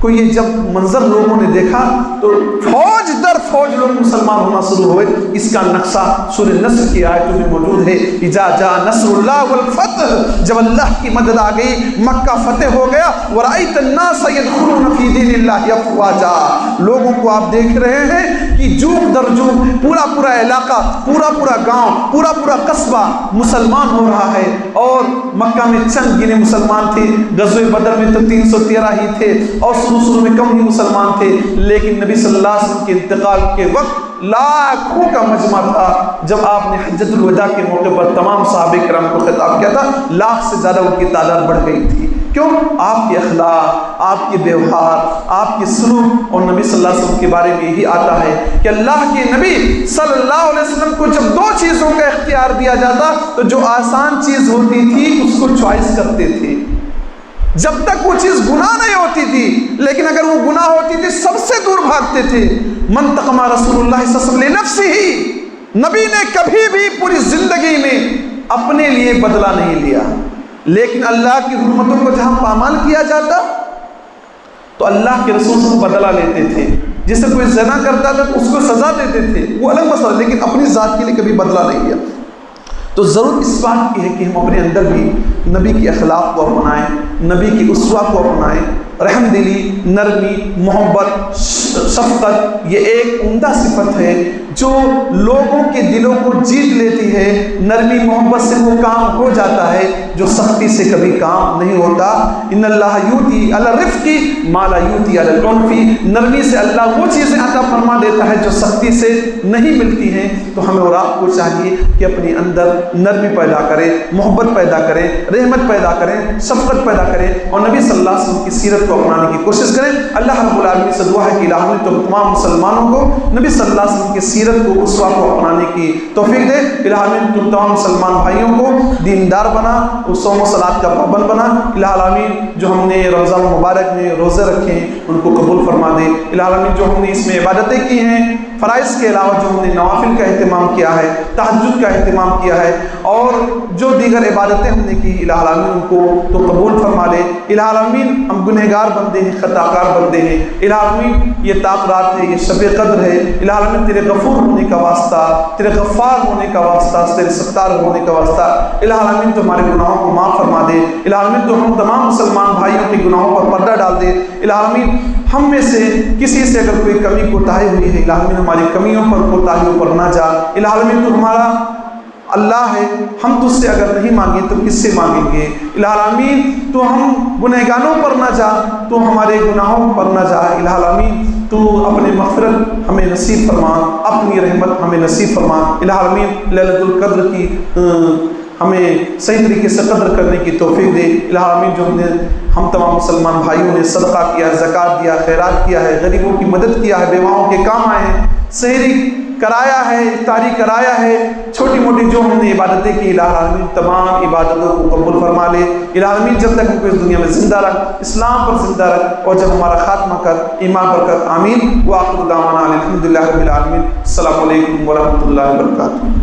کو یہ جب منظر لوگوں نے دیکھا تو فوج در فوج لوگ مسلمان ہونا شروع ہوئے۔ اس کا نقشہ سورہ نصر کی آیتوں میں موجود ہے، اذا جاء نصر اللہ والفتح، جب اللہ کی مدد آ گئی، مکہ فتح ہو گیا، ورأیت الناس يدخلون فی دین اللہ افواجا، لوگوں کو آپ دیکھ رہے ہیں کہ جوک در جوک پورا پورا علاقہ، پورا پورا گاؤں، پورا پورا قصبہ مسلمان ہو رہا ہے۔ اور مکہ میں چند گنے مسلمان تھے، غزوہ بدر میں تو 313 ہی تھے، اور شروع میں کم ہی مسلمان تھے، لیکن نبی صلی اللہ علیہ وسلم کے انتقال کے وقت لاکھوں کا مجمع تھا۔ جب آپ نے حجۃ الوداع کے موقع پر تمام صحابہ کرام کو خطاب کیا تھا، لاکھ سے زیادہ ان کی تعداد بڑھ گئی تھی۔ کیوں؟ آپ کے اخلاق، آپ کے ویوہار، آپ کے سلوک، اور نبی صلی اللہ علیہ وسلم کے بارے میں یہی آتا ہے کہ اللہ کے نبی صلی اللہ علیہ وسلم کو جب دو چیزوں کا اختیار دیا جاتا تو جو آسان چیز ہوتی تھی اس کو چوائس کرتے تھے، جب تک وہ چیز گناہ نہیں ہوتی تھی، لیکن اگر وہ گناہ ہوتی تھی سب سے دور بھاگتے تھے۔ من تقما رسول اللہ صلی اللہ علیہ وسلم لنفسہ، نبی نے کبھی بھی پوری زندگی میں اپنے لیے بدلہ نہیں لیا، لیکن اللہ کی حرمتوں کو جہاں پامال کیا جاتا تو اللہ کے رسول سے بدلہ لیتے تھے۔ جس سے کوئی زنا کرتا تھا تو اس کو سزا دیتے تھے، وہ الگ مسئلہ، لیکن اپنی ذات کے لیے کبھی بدلہ نہیں لیا۔ تو ضرورت اس بات کی ہے کہ ہم اپنے اندر بھی نبی کے اخلاق کو اپنائیں، نبی کی اسوہ کو اپنائیں۔ رحم دلی، نرمی، محبت، شفقت یہ ایک عمدہ صفت ہے جو لوگوں کے دلوں کو جیت لیتی ہے۔ نرمی محبت سے وہ کام ہو جاتا ہے جو سختی سے کبھی کام نہیں ہوتا۔ ان اللہ یؤتی علی الرفق ما لا یؤتی علی العنف، نرمی سے اللہ وہ چیزیں عطا فرما دیتا ہے جو سختی سے نہیں ملتی ہیں۔ تو ہمیں اور آپ کو چاہیے کہ اپنے اندر نرمی پیدا کریں، محبت پیدا کریں، رحمت پیدا کریں، شفقت پیدا کریں، اور نبی صلی اللہ علیہ وسلم کی سیرت کو اپنانے کی کوشش کریں۔ اللہ رب العالمین سے دعا ہے کہ الہ تو تمام مسلمانوں کو نبی صلی اللہ علیہ وسلم کی سیرت کو، اسوہ کو اپنانے کی توفیق دے۔ الہ تو تمام مسلمان بھائیوں کو دیندار بنا، صوم و صلات کا پابند بنا۔ الہ جو ہم نے رمضان مبارک میں روزے رکھے ہیں ان کو قبول فرما دے۔ الہ جو ہم نے اس میں عبادتیں کی ہیں، فرائض کے علاوہ جو ہم نے نوافل کا اہتمام کیا ہے، تہجد کا اہتمام کیا ہے، اور جو دیگر عبادتیں ہم نے کی، الہ ان کو تو قبول فرما لے۔ الہ ہم گنہگار بندے ہیں، خطا کار بندے ہیں۔ الہ یہ تاخرات ہے، یہ شب قدر ہے، الہ تیرے غفور ہونے کا واسطہ، تیرے غفار ہونے کا واسطہ، تیرے ستار ہونے کا واسطہ، الہ تو ہمارے گناہوں کو معاف فرما دے۔ الہ تو ہم تمام مسلمان بھائیوں کے گناہوں پر پردہ ڈال دے۔ الہ ہم میں سے کسی سے اگر کوئی کمی کوتاہی ہوئی ہے، الہ ہماری کمیوں پر کوتاہیوں پر نہ جا۔ الہ تو ہمارا اللہ ہے، ہم تجھ سے اگر نہیں مانگے تو کس سے مانگیں گے؟ الہ تو ہم گنہگاروں پر نہ جا، تو ہمارے گناہوں پر نہ جا۔ الہ تو اپنے مغفرت ہمیں نصیب فرما، اپنی رحمت ہمیں نصیب فرما۔ الہ لیلۃ القدر کی ہمیں صحیح طریقے سے قدر کرنے کی توفیق دے۔ الہ جو ہم تمام مسلمان بھائیوں نے صدقہ کیا، زکوٰۃ دیا، خیرات کیا ہے، غریبوں کی مدد کیا ہے، بیواؤں کے کام آئے ہیں، سحری کرایا ہے، افطاری کرایا ہے، چھوٹی موٹی جو ہم نے عبادتیں کی، الہ تمام عبادتوں کو قبول فرما لے۔ الہ جب تک ہم کو اس دنیا میں زندہ رکھ، اسلام پر زندہ رکھ، اور جب ہمارا خاتمہ کر ایمان پر کر۔ آمین۔ وآخر دعوانا الحمد للہ رب العالمین۔ السلام علیکم ورحمۃ اللہ وبرکاتہ۔